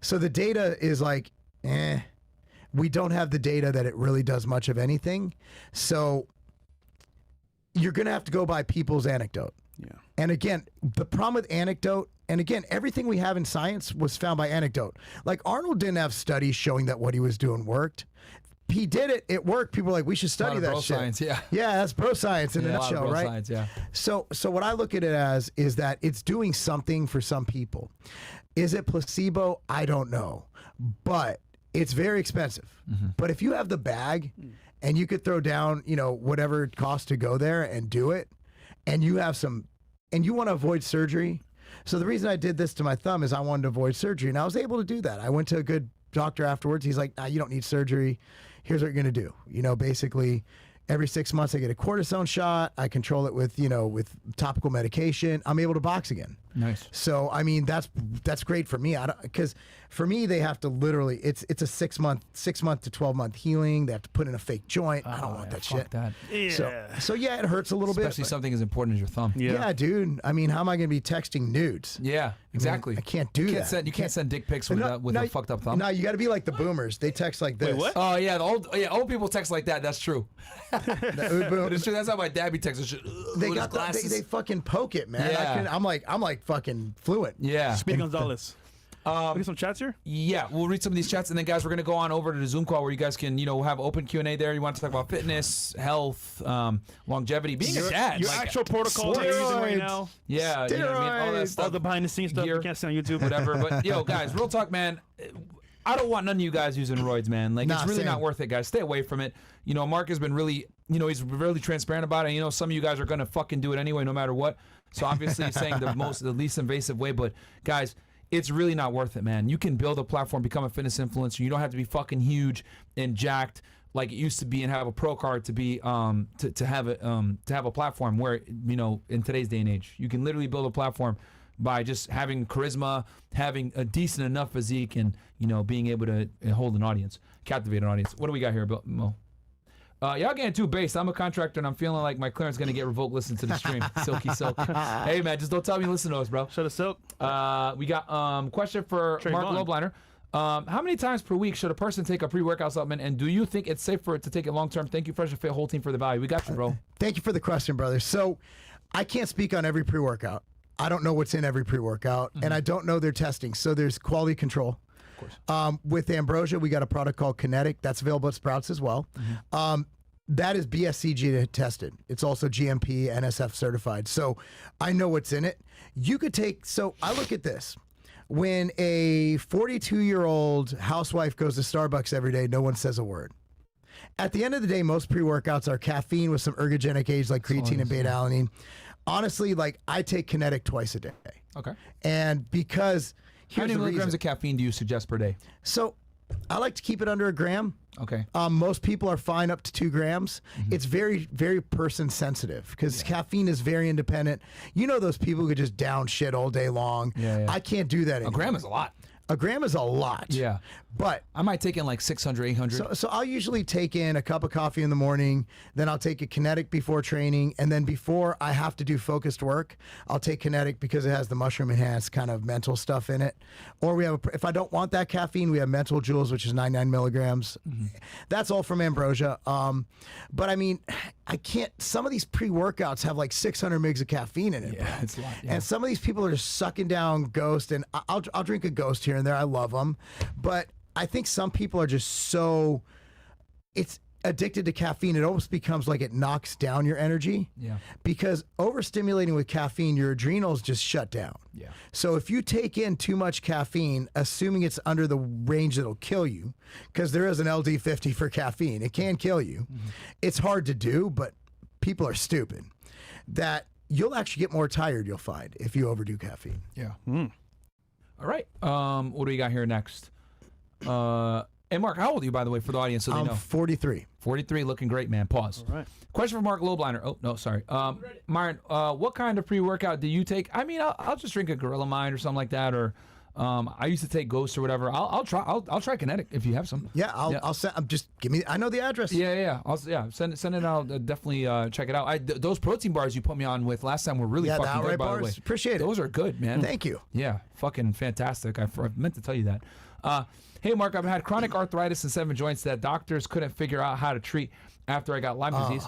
So the data is like, we don't have the data that it really does much of anything. So, you're going to have to go by people's anecdote. Yeah. And again, the problem with anecdote, and again, everything we have in science was found by anecdote. Like Arnold didn't have studies showing that what he was doing worked. He did it. It worked. People were like, we should study that shit. Science, yeah. Yeah, that's bro science in a A lot of nutshell, bro right? science, yeah. So what I look at it as is that it's doing something for some people. Is it placebo? I don't know. But it's very expensive. But if you have the bag and you could throw down, whatever it costs to go there and do it, and you have and you want to avoid surgery. So the reason I did this to my thumb is I wanted to avoid surgery, and I was able to do that. I went to a good doctor afterwards. He's like, you don't need surgery. Here's what you're going to do. Basically every 6 months I get a cortisone shot. I control it with topical medication. I'm able to box again. Nice. So I mean that's great for me. Because for me they have to literally it's a 6 month to 12 month healing. They have to put in a fake joint. I don't want that shit. That. Yeah. So yeah, it hurts a little bit. Especially something as important as your thumb. Yeah, dude. I mean, how am I going to be texting nudes? Yeah, exactly. I can't do that. You can't send dick pics with a fucked up thumb. No, you got to be like the boomers. They text like this. Wait, what? Oh yeah, old people text like that. That's true. It's true. That's how my dad be texting. They fucking poke it, man. Yeah. I'm like fucking fluent. Yeah. Speedy Gonzalez. We get some chats here? Yeah, we'll read some of these chats, and then guys, we're gonna go on over to the Zoom call where you guys can, have open Q&A there. You want to talk about fitness, health, longevity, being a dad, Your actual protocol that you're using right now. Yeah, you know what I mean? All that stuff, All the behind the scenes stuff gear, you can't see on YouTube. whatever. But guys, real talk, man. I don't want none of you guys using roids, man. Like, it's really not worth it, guys. Stay away from it. Mark has been really, he's really transparent about it. And, some of you guys are gonna fucking do it anyway, no matter what. So obviously, he's saying the least invasive way. But guys, it's really not worth it, man. You can build a platform, become a fitness influencer. You don't have to be fucking huge and jacked like it used to be, and have a pro card to be to have a platform where in today's day and age, you can literally build a platform by just having charisma, having a decent enough physique, and being able to hold an audience, captivate an audience. What do we got here, Mo? Y'all getting too based. I'm a contractor, and I'm feeling like my clearance going to get revoked listening to the stream. Silky Silk. Hey, man, just don't tell me you listen to us, bro. Shut up, Silk. We got question for Marc Lobliner. How many times per week should a person take a pre-workout supplement, and do you think it's safe for it to take it long-term? Thank you, Fresh and Fit whole team, for the value. We got you, bro. Thank you for the question, brother. So I can't speak on every pre-workout. I don't know what's in every pre-workout, and I don't know their testing. So there's quality control. With Ambrosia, we got a product called Kinetic that's available at Sprouts as well. That is BSCG tested. It's also GMP, NSF certified. So I know what's in it. You could take, so I look at this. When a 42-year-old housewife goes to Starbucks every day, no one says a word. At the end of the day, most pre-workouts are caffeine with some ergogenic aids like creatine and beta-alanine. Honestly, I take Kinetic twice a day. Okay. And because how many milligrams of caffeine do you suggest per day? So I like to keep it under a gram. Okay. Most people are fine up to 2 grams. It's very, very person sensitive because caffeine is very independent. Those people who could just down shit all day long. Yeah. I can't do that anymore. A gram is a lot. A gram is a lot. Yeah. But I might take in like 600, 800. So I'll usually take in a cup of coffee in the morning, then I'll take a Kinetic before training, and then before I have to do focused work, I'll take Kinetic because it has the mushroom enhanced kind of mental stuff in it. Or we have, if I don't want that caffeine, we have Mental Jewels, which is 99 milligrams. That's all from Ambrosia. But I mean, I can't, some of these pre-workouts have like 600 mgs of caffeine in it. Yeah, bro. it's a lot. Yeah. And some of these people are just sucking down Ghost, and I'll drink a Ghost here and there. I love them. But I think some people are just so, it's addicted to caffeine. It almost becomes like it knocks down your energy. Yeah. Because overstimulating with caffeine, your adrenals just shut down. Yeah. So if you take in too much caffeine, assuming it's under the range that'll kill you, because there is an LD50 for caffeine, it can kill you. It's hard to do, but people are stupid. That you'll actually get more tired, you'll find, if you overdo caffeine. Yeah. All right. What do we got here next? And Mark, how old are you, by the way, for the audience, so they know? 43. 43, looking great, man. Pause. All right. Question for Marc Lobliner. Oh, no, sorry. Myron, what kind of pre-workout do you take? I mean, I'll just drink a Gorilla Mind or something like that, or I used to take Ghost or whatever. I'll try Kinetic if you have some. Yeah, I'll send. Just give me. I know the address. Yeah. Send it. I'll definitely check it out. Those protein bars you put me on with last time were really fucking good. By the way, appreciate it. Those are good, man. Thank you. Yeah, fucking fantastic. I meant to tell you that. Hey, Mark, I've had chronic arthritis in 7 joints that doctors couldn't figure out how to treat after I got Lyme disease.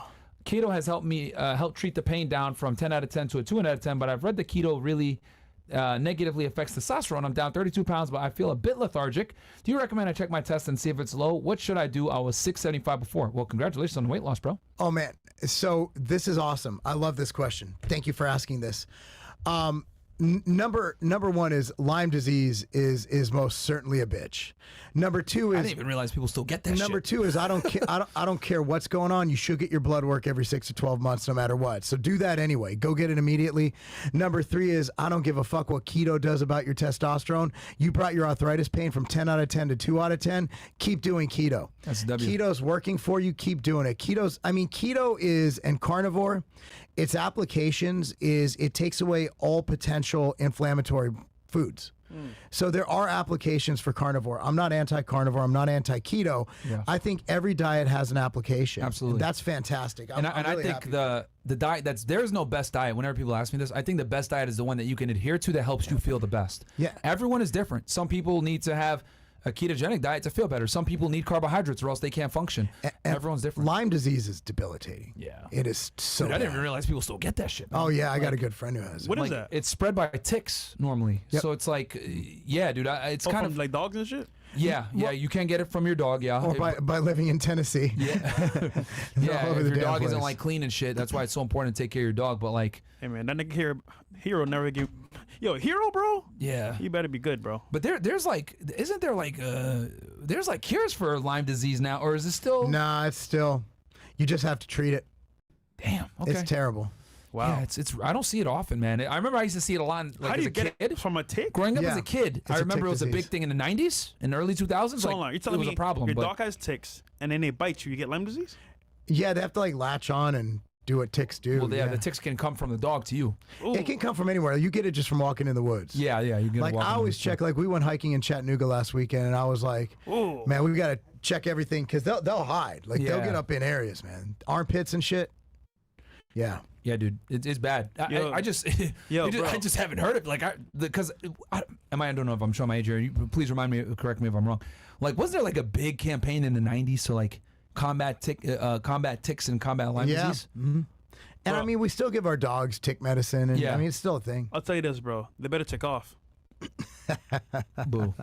keto has helped me help treat the pain down from 10 out of 10 to a 2 out of 10, but I've read the keto really negatively affects testosterone. I'm down 32 pounds, but I feel a bit lethargic. Do you recommend I check my test and see if it's low? What should I do? I was 675 before. Well, congratulations on the weight loss, bro. Oh, man. So this is awesome. I love this question. Thank you for asking this. Number one is Lyme disease is most certainly a bitch. Number two is I didn't even realize people still get that shit. Number two is I don't care what's going on. You should get your blood work every 6 to 12 months, no matter what. So do that anyway. Go get it immediately. Number three is I don't give a fuck what keto does about your testosterone. You brought your arthritis pain from 10 out of 10 to 2 out of 10. Keep doing keto. That's a W. Keto's working for you. Keep doing it. Keto is, and carnivore, its applications is it takes away all potential inflammatory foods. So there are applications for carnivore. I'm not anti-carnivore. I'm not anti-keto. Yeah. I think every diet has an application. Absolutely. And that's fantastic. I'm I really think happy. the diet there's no best diet. Whenever people ask me this, I think the best diet is the one that you can adhere to that helps you feel the best. Yeah. Everyone is different. Some people need to have a ketogenic diet to feel better. Some people need carbohydrates or else they can't function. And Everyone's different. Lyme disease is debilitating. Yeah. It is so Dude, I didn't bad. even realize people still get that shit, man. Oh, yeah. I got a good friend who has it. What is Like, that? it's spread by ticks normally. Yep. So it's like, yeah, dude, it's Oh, kind from of like dogs and shit. yeah, you can get it from your dog, yeah. Or by living in Tennessee. yeah, all over if the your damn dog isn't place. like clean and shit, that's why it's so important to take care of your dog. But like, Hey man, that nigga hero never give. Yo, hero, bro. yeah, You better be good, bro. but there's like, isn't there like, there's like cures for Lyme disease now, or is it still? Nah, it's still, you just have to treat it. Damn, okay. It's terrible. Wow. Yeah, it's. I don't see it often, man. I remember I used to see it a lot. Like, How do as you a get kid. it from a tick? Growing up Yeah. as a kid, It's I a remember tick it was a big disease. thing in the 90s, in the early 2000s. So Like, hold on, you're it telling was me a problem. your But dog has ticks and then they bite you, you get Lyme disease? Yeah, they have to like latch on and do what ticks do. well, yeah, the ticks can come from the dog to you. Ooh. It can come from anywhere. You get it just from walking in the woods. Yeah, you can Like walk I in always the- check. Like we went hiking in Chattanooga last weekend, and I was like, Ooh. "Man, we got to check everything because they'll hide. Like they'll Yeah. get up in areas, man, armpits and shit." Yeah, Yeah, dude, it's bad. Yo. I just, Yo, bro. I just haven't heard it. Like, because I don't know if I'm showing my age here. Please remind me, correct me if I'm wrong. Like, was there like a big campaign in the 90s to like combat ticks and combat Lyme yeah. disease? Mhm. And I Bro. mean, we still give our dogs tick medicine, and Yeah. I mean, it's still a thing. I'll tell you this, bro. They better take off. Boo,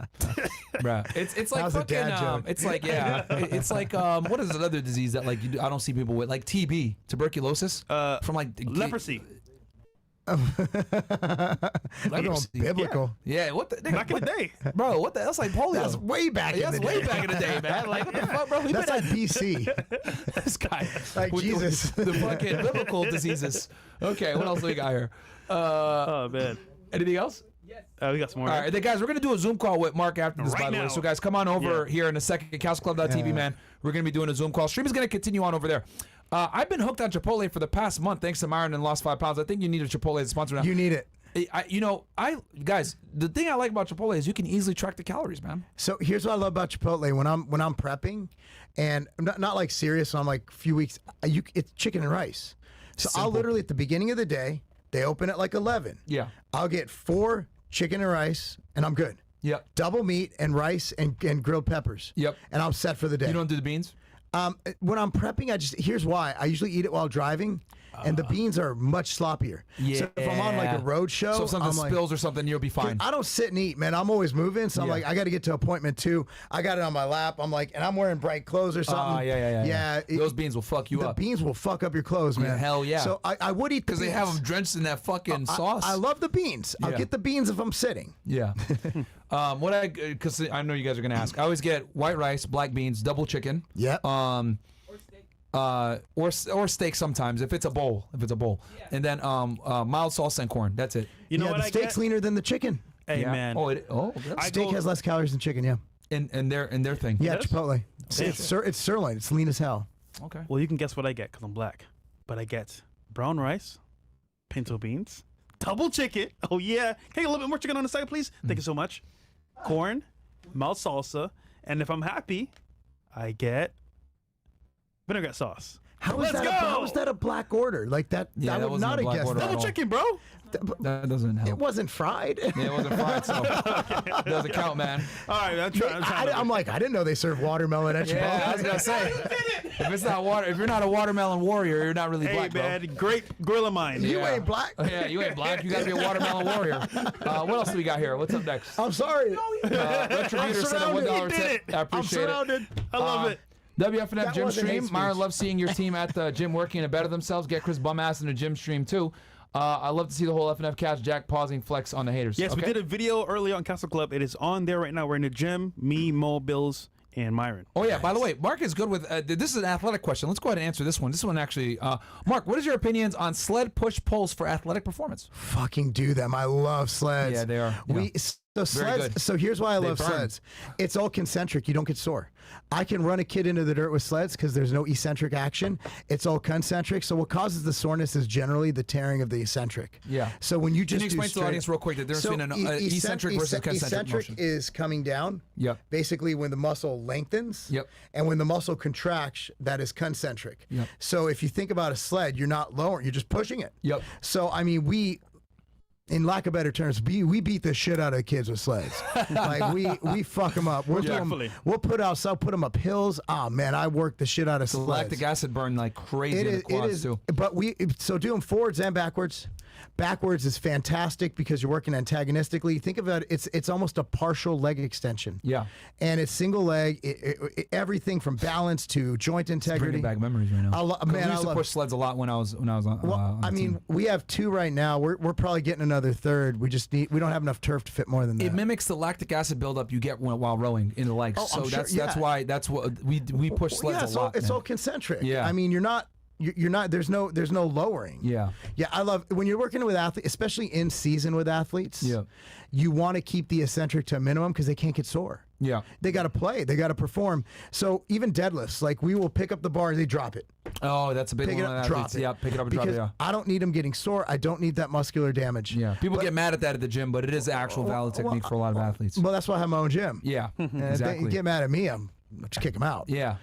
bruh. It's like was a fucking. dad joke. It's like it's like what is another disease that like I don't see people with, like TB, tuberculosis, from like Leprosy. We're going biblical. Yeah, what the Back in the day. bro? What the? That's like polio. That's way back Yeah, in the that's way day. back in the day, man. Like, what the fuck, bro? We That's been like BC. this guy. Like with Jesus. The fucking biblical diseases. Okay, what else do we got here? Oh, man. Anything else? We got some more. All right, then, guys, we're going to do a Zoom call with Mark after this, Right by the way. now. So, guys, come on over Yeah. here in a second. Caslteclub.tv, Yeah. man. We're going to be doing a Zoom call. Stream is going to continue on over there. I've been hooked on Chipotle for the past month, thanks to Myron and lost 5 pounds. I think you need a Chipotle as a sponsor now. You need it. Guys, the thing I like about Chipotle is you can easily track the calories, man. So here's what I love about Chipotle. When I'm prepping, and not like serious, so I'm like a few weeks. It's chicken and rice. So I'll Simple. literally at the beginning of the day, they open at like 11. Yeah. I'll get 4 chicken and rice, and I'm good. Yep. Double meat and rice and grilled peppers. Yep. And I'm set for the day. You don't do the beans? When I'm prepping, here's why. I usually eat it while driving, and the beans are much sloppier. So if I'm on like a road show, So if something I'm like, spills or something, you'll be fine. I don't sit and eat, man. I'm always moving, so I'm Yeah. like, I got to get to appointment 2. I got it on my lap. I'm like, and I'm wearing bright clothes or something. Yeah. Those beans will fuck you the up. beans will fuck up your clothes, man. hell yeah. So I would eat the Because they have them drenched in that fucking sauce. I love the beans. I'll Yeah. get the beans if I'm sitting. Yeah. Because I know you guys are gonna ask. I always get white rice, black beans, double chicken. Yep. Or steak sometimes if it's a bowl. And then mild salsa and corn. That's it. You know yeah, what the I steak's get? leaner than the chicken. Hey, Yeah. man. That's Steak has less calories than chicken, yeah. in their thing. Yeah, Yes? Chipotle. Damn. It's sirloin. It's lean as hell. Okay. Well, you can guess what I get because I'm black. But I get brown rice, pinto beans, double chicken. Oh, yeah. Can I get a little bit more chicken on the side, please? Thank you so much. Corn, mild salsa. And if I'm happy, I get vinaigrette sauce. How is that a black order? Like that? Yeah, I that would wasn't not a have black guessed order that. at Double all. chicken, bro. That doesn't help. It wasn't fried. Yeah, it wasn't fried, so it doesn't count, man. All right, I'm trying. I'm like, I didn't know they serve watermelon at Chipotle. Yeah, I was gonna say, if it's not water, if you're not a watermelon warrior, you're not really Hey, black, man, great gorilla mind. You Yeah. ain't black. Yeah, you ain't black. You gotta be a watermelon warrior. What else do we got here? What's up next? I'm sorry. Retributor sent a $1 He did tip. it. I I'm appreciate it. surrounded. I love it. WFNF That gym wasn't hate stream. speech. Myron loves seeing your team at the gym working to better themselves. Get Chris Bumass in the gym stream too. I love to see the whole FNF cast. Jack pausing flex on the haters. Yes, okay. we did a video earlier on Caslteclub. It is on there right now. We're in the gym. Me, Mo, Bills, and Myron. Oh yeah. By the way, Mark is good with. This is an athletic question. Let's go ahead and answer this one. This one actually. Mark, what is your opinions on sled push pulls for athletic performance? Fucking do them. I love sleds. Yeah, they are. So Very sleds. good. So here's why I They love burn. sleds. It's all concentric. You don't get sore. I can run a kid into the dirt with sleds because there's no eccentric action. It's all concentric. So what causes the soreness is generally the tearing of the eccentric. Yeah. So when you Can just you explain to the audience real quick the difference between an eccentric versus concentric eccentric motion? is coming down. Yep. Basically, when the muscle lengthens. Yep. And when the muscle contracts, that is concentric. Yep. So if you think about a sled, you're not lowering, you're just pushing it. Yep. So I mean, in lack of better terms, we beat the shit out of the kids with sleds. Like we fuck them up. We'll put them up hills. Oh man, I work the shit out of sleds. Lactic acid burn like crazy in the quads too. But so do them forwards and backwards. Backwards is fantastic because you're working antagonistically. Think about it, it's almost a partial leg extension. Yeah. And it's single leg, everything from balance to joint integrity. Bringing back memories right now. Man, we used to push sleds a lot when I was on. Well, on the I mean, team. we have two right now. We're probably getting another third. We don't have enough turf to fit more than that. It mimics the lactic acid buildup you get while rowing in the legs. Oh, so I'm sure, that's what we push sleds a lot. It's man. all concentric. Yeah. I mean, you're not. There's no lowering. Yeah. Yeah, I love when you're working with athletes, especially in season with athletes. Yeah. You want to keep the eccentric to a minimum because they can't get sore. Yeah. They got to play. They got to perform. So even deadlifts, like we will pick up the bar, they drop it. Oh, that's a big Pick it one. up, on drop athletes. it. Yeah, pick it up and drop Because it. Yeah. I don't need them getting sore. I don't need that muscular damage. Yeah. People get mad at that at the gym, but it is the actual valid technique for a lot of athletes. Well, that's why I have my own gym. Yeah. And if Exactly. they get mad at me, I'm just kick them out. Yeah.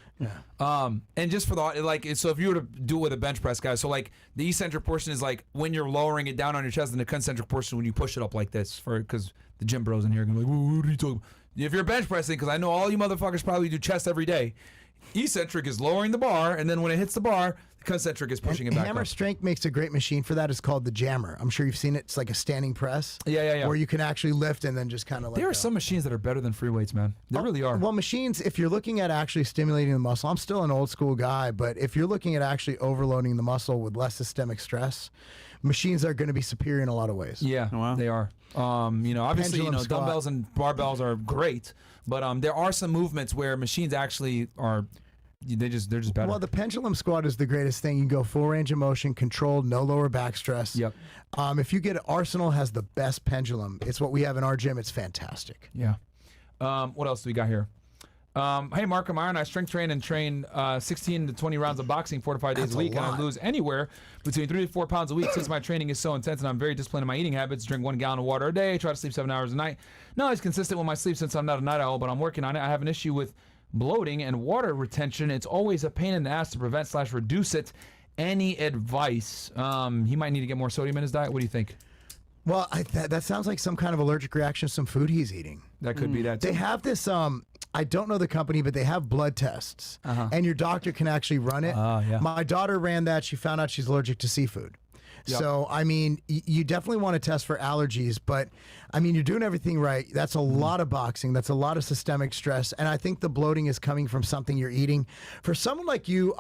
And just for the so if you were to do it with a bench press, guys, so like the eccentric portion is like when you're lowering it down on your chest, and the concentric portion when you push it up like this, because the gym bros in here are gonna be like, what are you talking about? If you're bench pressing, because I know all you motherfuckers probably do chest every day, eccentric is lowering the bar, and then when it hits the bar, the concentric is pushing it back Hammer up. Strength makes a great machine for that. It's called the Jammer. I'm sure you've seen it. It's like a standing press. Yeah. Where you can actually lift and then just kind of There are some machines that are better than free weights, man. There really are. Well, machines, if you're looking at actually stimulating the muscle, I'm still an old school guy, but if you're looking at actually overloading the muscle with less systemic stress, machines are going to be superior in a lot of ways. Yeah, wow. they are. Obviously, Pendulum squat. dumbbells and barbells are great, but there are some movements where machines actually are. They're just better. Well, the pendulum squat is the greatest thing. You can go full range of motion, controlled, no lower back stress. Yep. If you get Arsenal has the best pendulum. It's what we have in our gym. It's fantastic. Yeah. What else do we got here? Hey, Mark and Myron, I strength train and train 16 to 20 rounds of boxing 4 to 5 days That's a a week, and I lot. lose anywhere between 3 to 4 pounds a week since my training is so intense and I'm very disciplined in my eating habits. Drink 1 gallon of water a day, try to sleep 7 hours a night. Not always consistent with my sleep since I'm not a night owl, but I'm working on it. I have an issue with bloating and water retention. It's always a pain in the ass to prevent/reduce it. Any advice? He might need to get more sodium in his diet. What do you think? Well, that sounds like some kind of allergic reaction to some food he's eating. That could be that too. They have this, I don't know the company, but they have blood tests. And your doctor can actually run it. Yeah. My daughter ran that. She found out she's allergic to seafood. Yep. So, I mean, you definitely want to test for allergies, but I mean, you're doing everything right. That's a lot of boxing. That's a lot of systemic stress. And I think the bloating is coming from something you're eating. For someone like you,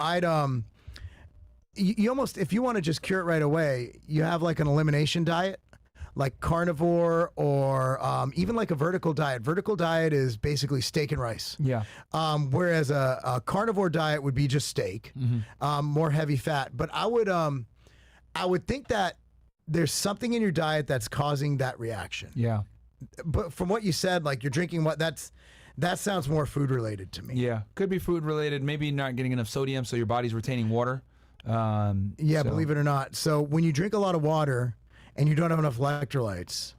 you almost, if you want to just cure it right away, you have like an elimination diet, like carnivore or even like a vertical diet. Vertical diet is basically steak and rice. Yeah. Whereas a carnivore diet would be just steak, more heavy fat. But I would think that there's something in your diet that's causing that reaction. Yeah. But from what you said, like you're drinking that sounds more food related to me. Yeah. Could be food related. Maybe not getting enough sodium, so your body's retaining water. Believe it or not. So when you drink a lot of water and you don't have enough electrolytes,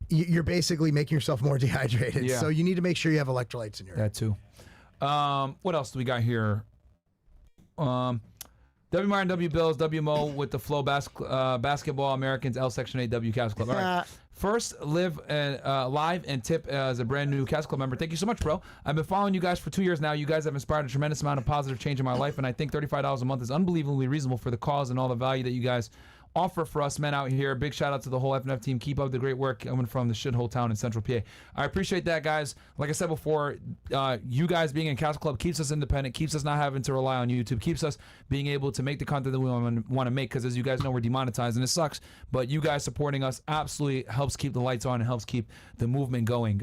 you're basically making yourself more dehydrated. Yeah. So you need to make sure you have electrolytes in your. That too. What else do we got here? W Myron, W Bills, W Mo with the Flow Basketball Americans, L Section 8, W Caslteclub. All right. First, live live and tip as a brand new Caslteclub member. Thank you so much, bro. I've been following you guys for 2 years now. You guys have inspired a tremendous amount of positive change in my life, and I think $35 a month is unbelievably reasonable for the cause and all the value that you guys offer for us men out here. Big shout out to the whole FNF team. Keep up the great work coming from the shithole town in Central PA. I appreciate that, guys. Like I said before, you guys being in Caslteclub keeps us independent, keeps us not having to rely on YouTube, keeps us being able to make the content that we want to make, because as you guys know, we're demonetized and it sucks, but you guys supporting us absolutely helps keep the lights on and helps keep the movement going.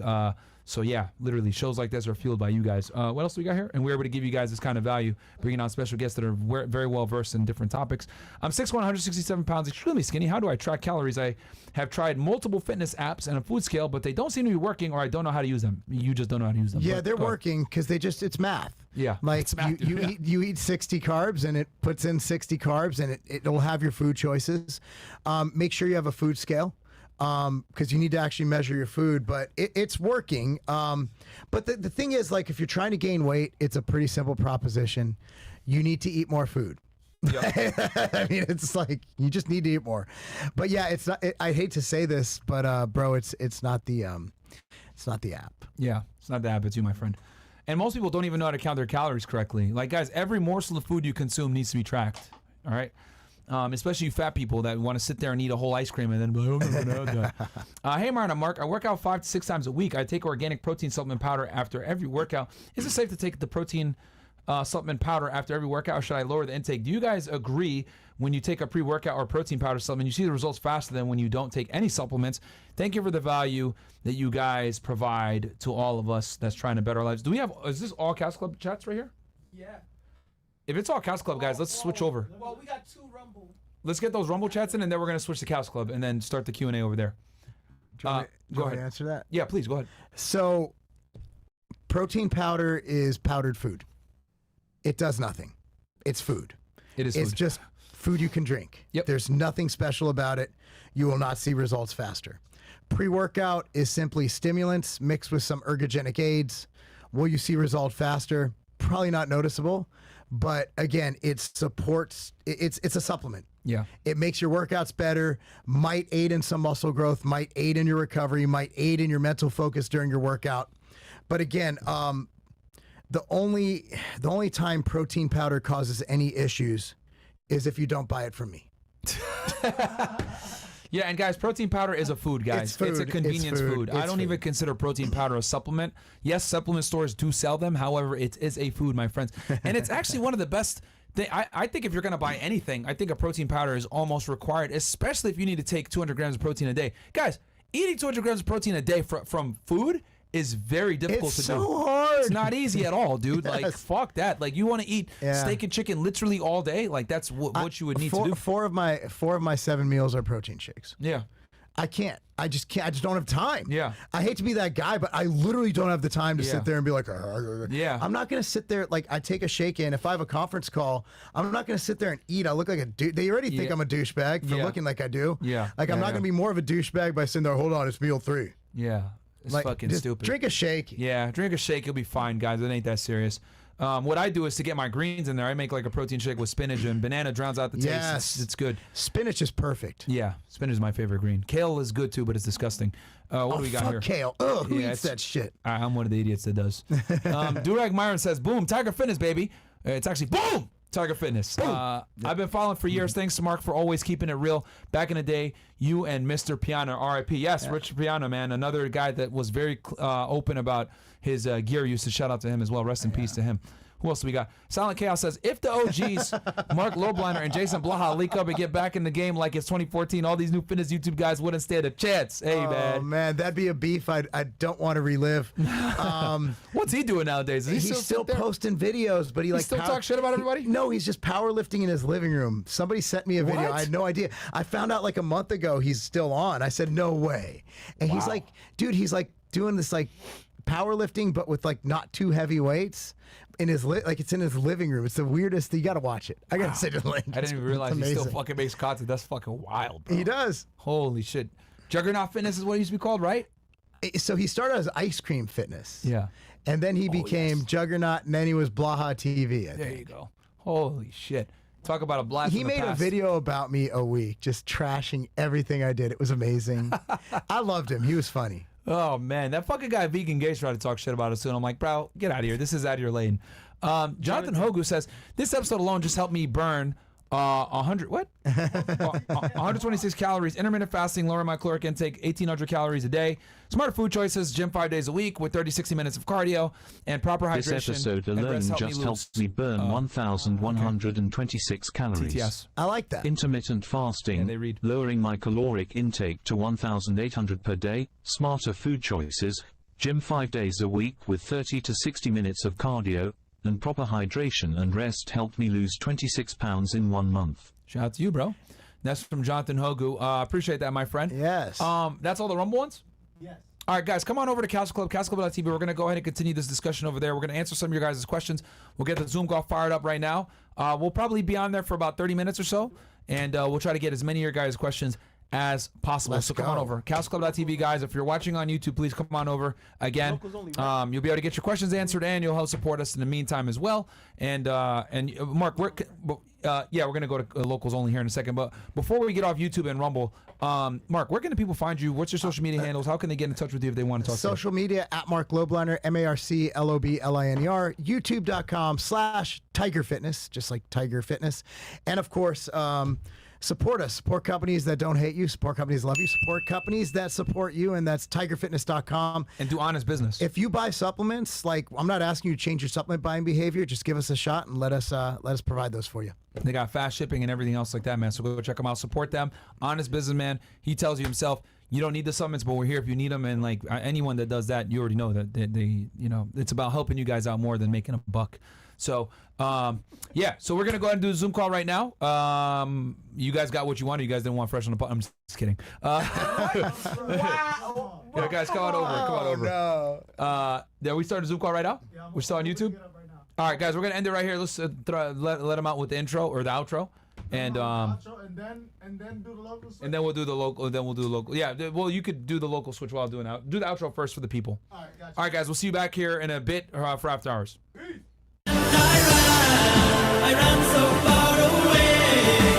So yeah, literally shows like this are fueled by you guys. What else do we got here? And we're able to give you guys this kind of value, bringing on special guests that are very well versed in different topics. I'm 6'1", 167 pounds, extremely skinny. How do I track calories? I have tried multiple fitness apps and a food scale, but they don't seem to be working, or I don't know how to use them. You just don't know how to use them. Yeah, they're working because it's math. Yeah, like it's math, you eat 60 carbs and it puts in 60 carbs and it'll have your food choices. Make sure you have a food scale, because you need to actually measure your food, but it's working. But the thing is, like, if you're trying to gain weight, it's a pretty simple proposition. You need to eat more food. Yep. I mean, it's like you just need to eat more. But yeah, it's not. I hate to say this, but bro, it's not the app. Yeah, it's not the app. It's you, my friend. And most people don't even know how to count their calories correctly. Like, guys, every morsel of food you consume needs to be tracked. All right. Especially you fat people that want to sit there and eat a whole ice cream and then be like, hey, Myron, I'm Mark. I work out 5 to 6 times a week. I take organic protein supplement powder after every workout. Is it safe to take the protein supplement powder after every workout, or should I lower the intake? Do you guys agree when you take a pre-workout or protein powder supplement, you see the results faster than when you don't take any supplements? Thank you for the value that you guys provide to all of us that's trying to better our lives. Do we have, is this all Caslteclub chats right here? Yeah. If it's all Caslteclub, guys, let's switch over. Well, we got 2 Rumble. Let's get those Rumble chats in, and then we're going to switch to Caslteclub and then start the Q&A over there. Do you want me to answer that? Yeah, please, go ahead. So, protein powder is powdered food. It does nothing. It's food. It is It's food. just food you can drink. Yep. There's nothing special about it. You will not see results faster. Pre-workout is simply stimulants mixed with some ergogenic aids. Will you see results faster? Probably not noticeable. But again, it supports, it's a supplement. Yeah. It makes your workouts better, might aid in some muscle growth, might aid in your recovery, might aid in your mental focus during your workout. But again, the only time protein powder causes any issues is if you don't buy it from me. Yeah, and guys, protein powder is a food, guys. It's food. It's a convenience food. I don't even consider protein powder a supplement. Yes, supplement stores do sell them. However, it is a food, my friends. And it's actually one of the best things. I think if you're going to buy anything, I think a protein powder is almost required, especially if you need to take 200 grams of protein a day. Guys, eating 200 grams of protein a day from food is very difficult to do. It's so hard. It's not easy at all, dude. Yes. Like, fuck that. Like, you want to eat steak and chicken literally all day? Like, that's what you would need to do. Four of my 7 meals are protein shakes. Yeah. I can't. I just can't. I just don't have time. Yeah. I hate to be that guy, but I literally don't have the time to sit there and be like, yeah. I'm not going to sit there. Like, I take a shake in. If I have a conference call, I'm not going to sit there and eat. I look like a dude. They already think I'm a douchebag for looking like I do. Yeah. Like, I'm not going to be more of a douchebag by sitting there, hold on, it's meal 3. Yeah. It's like, fucking just stupid. Drink a shake. Yeah, drink a shake. You'll be fine, guys. It ain't that serious. What I do is to get my greens in there, I make like a protein shake with spinach, and banana drowns out the taste. Yes. It's good. Spinach is perfect. Yeah, spinach is my favorite green. Kale is good too, but it's disgusting. What do we got fuck here? kale. Ugh, who eats that shit? I'm one of the idiots that does. Durag Myron says, boom, Tiger Fitness, baby. It's actually, boom! Tiger Fitness. I've been following for years. Thanks to Mark for always keeping it real. Back in the day, you and Mr. Piana, R.I.P. Yes, Richard Piana, man. Another guy that was very open about his gear use. To shout out to him as well. Rest in peace to him. Who else do we got? Silent Chaos says, if the OGs, Marc Lobliner and Jason Blaha, leak up and get back in the game like it's 2014, all these new fitness YouTube guys wouldn't stand a chance. Hey, Oh, man, that'd be a beef I don't want to relive. What's he doing nowadays? Is he He's still posting videos, but he still talk shit about everybody? No, he's just powerlifting in his living room. Somebody sent me a video. What? I had no idea. I found out like a month ago he's still on. I said, no way. And he's like, dude, he's like doing this like powerlifting, but with like not too heavy weights. In his like it's in his living room. It's the weirdest thing. You got to watch it. I got to send you the link. I didn't even realize he still fucking makes content. That's fucking wild, bro. He does. Holy shit. Juggernaut Fitness is what it used to be called, right? So he started as Ice Cream Fitness. Yeah. And then he became Juggernaut, and then he was Blaha TV. I There think. you go. Holy shit. Talk about a blast. He made a video about me a week, just trashing everything I did. It was amazing. I loved him. He was funny. Oh man, that fucking guy Vegan Gage tried to talk shit about us too. And I'm like, bro, get out of here. This is out of your lane. Jonathan Hogu says this episode alone just helped me burn 126 calories, intermittent fasting, lowering my caloric intake, 1,800 calories a day, smarter food choices, gym 5 days a week with 30-60 minutes of cardio, and proper hydration. This episode alone just helped me burn 1,126 calories. TTS. I like that. Intermittent fasting, they read. lowering my caloric intake to 1,800 per day, smarter food choices, gym 5 days a week with 30 to 60 minutes of cardio, and proper hydration and rest helped me lose 26 pounds in 1 month. Shout out to you, bro. That's from Jonathan Hogu. Appreciate that, my friend. Yes. That's all the Rumble ones? Yes. All right, guys, come on over to Caslteclub, Caslteclub.tv. We're going to go ahead and continue this discussion over there. We're going to answer some of your guys' questions. We'll get the Zoom call fired up right now. We'll probably be on there for about 30 minutes or so, and we'll try to get as many of your guys' questions as possible. Let's so come go. on over. Caslteclub.tv, guys. If you're watching on YouTube, please come on over. Again, you'll be able to get your questions answered, and you'll help support us in the meantime as well. And Mark, we're going to go to locals only here in a second. But before we get off YouTube and Rumble, Mark, where can people find you? What's your social media handles? How can they get in touch with you if they want to talk Social media at Marc Lobliner, MarcLobliner, YouTube.com/Tiger Fitness, just like Tiger Fitness. And of course, support us. Support companies that don't hate you. Support companies that love you. Support companies that support you, and that's tigerfitness.com. And do honest business. If you buy supplements, like I'm not asking you to change your supplement buying behavior, just give us a shot and let us provide those for you. They got fast shipping and everything else like that, man. So go check them out. Support them. Honest businessman. He tells you himself, you don't need the supplements, but we're here if you need them. And like anyone that does that, you already know that they it's about helping you guys out more than making a buck. So, yeah. So we're going to go ahead and do a Zoom call right now. You guys got what you wanted. You guys didn't want fresh on the pot. I'm just kidding. Yeah, guys, come on over. Come on over. No. Yeah, we started a Zoom call right now? We're still on YouTube? All right, guys, we're going to end it right here. Let's let them out with the intro or the outro. And and then do the local switch. and then we'll do the local. Then we'll do the local. Yeah, well, you could do the local switch while doing out. Do the outro first for the people. All right, gotcha. All right, guys, we'll see you back here in a bit for After Hours. Peace. I ran so far away.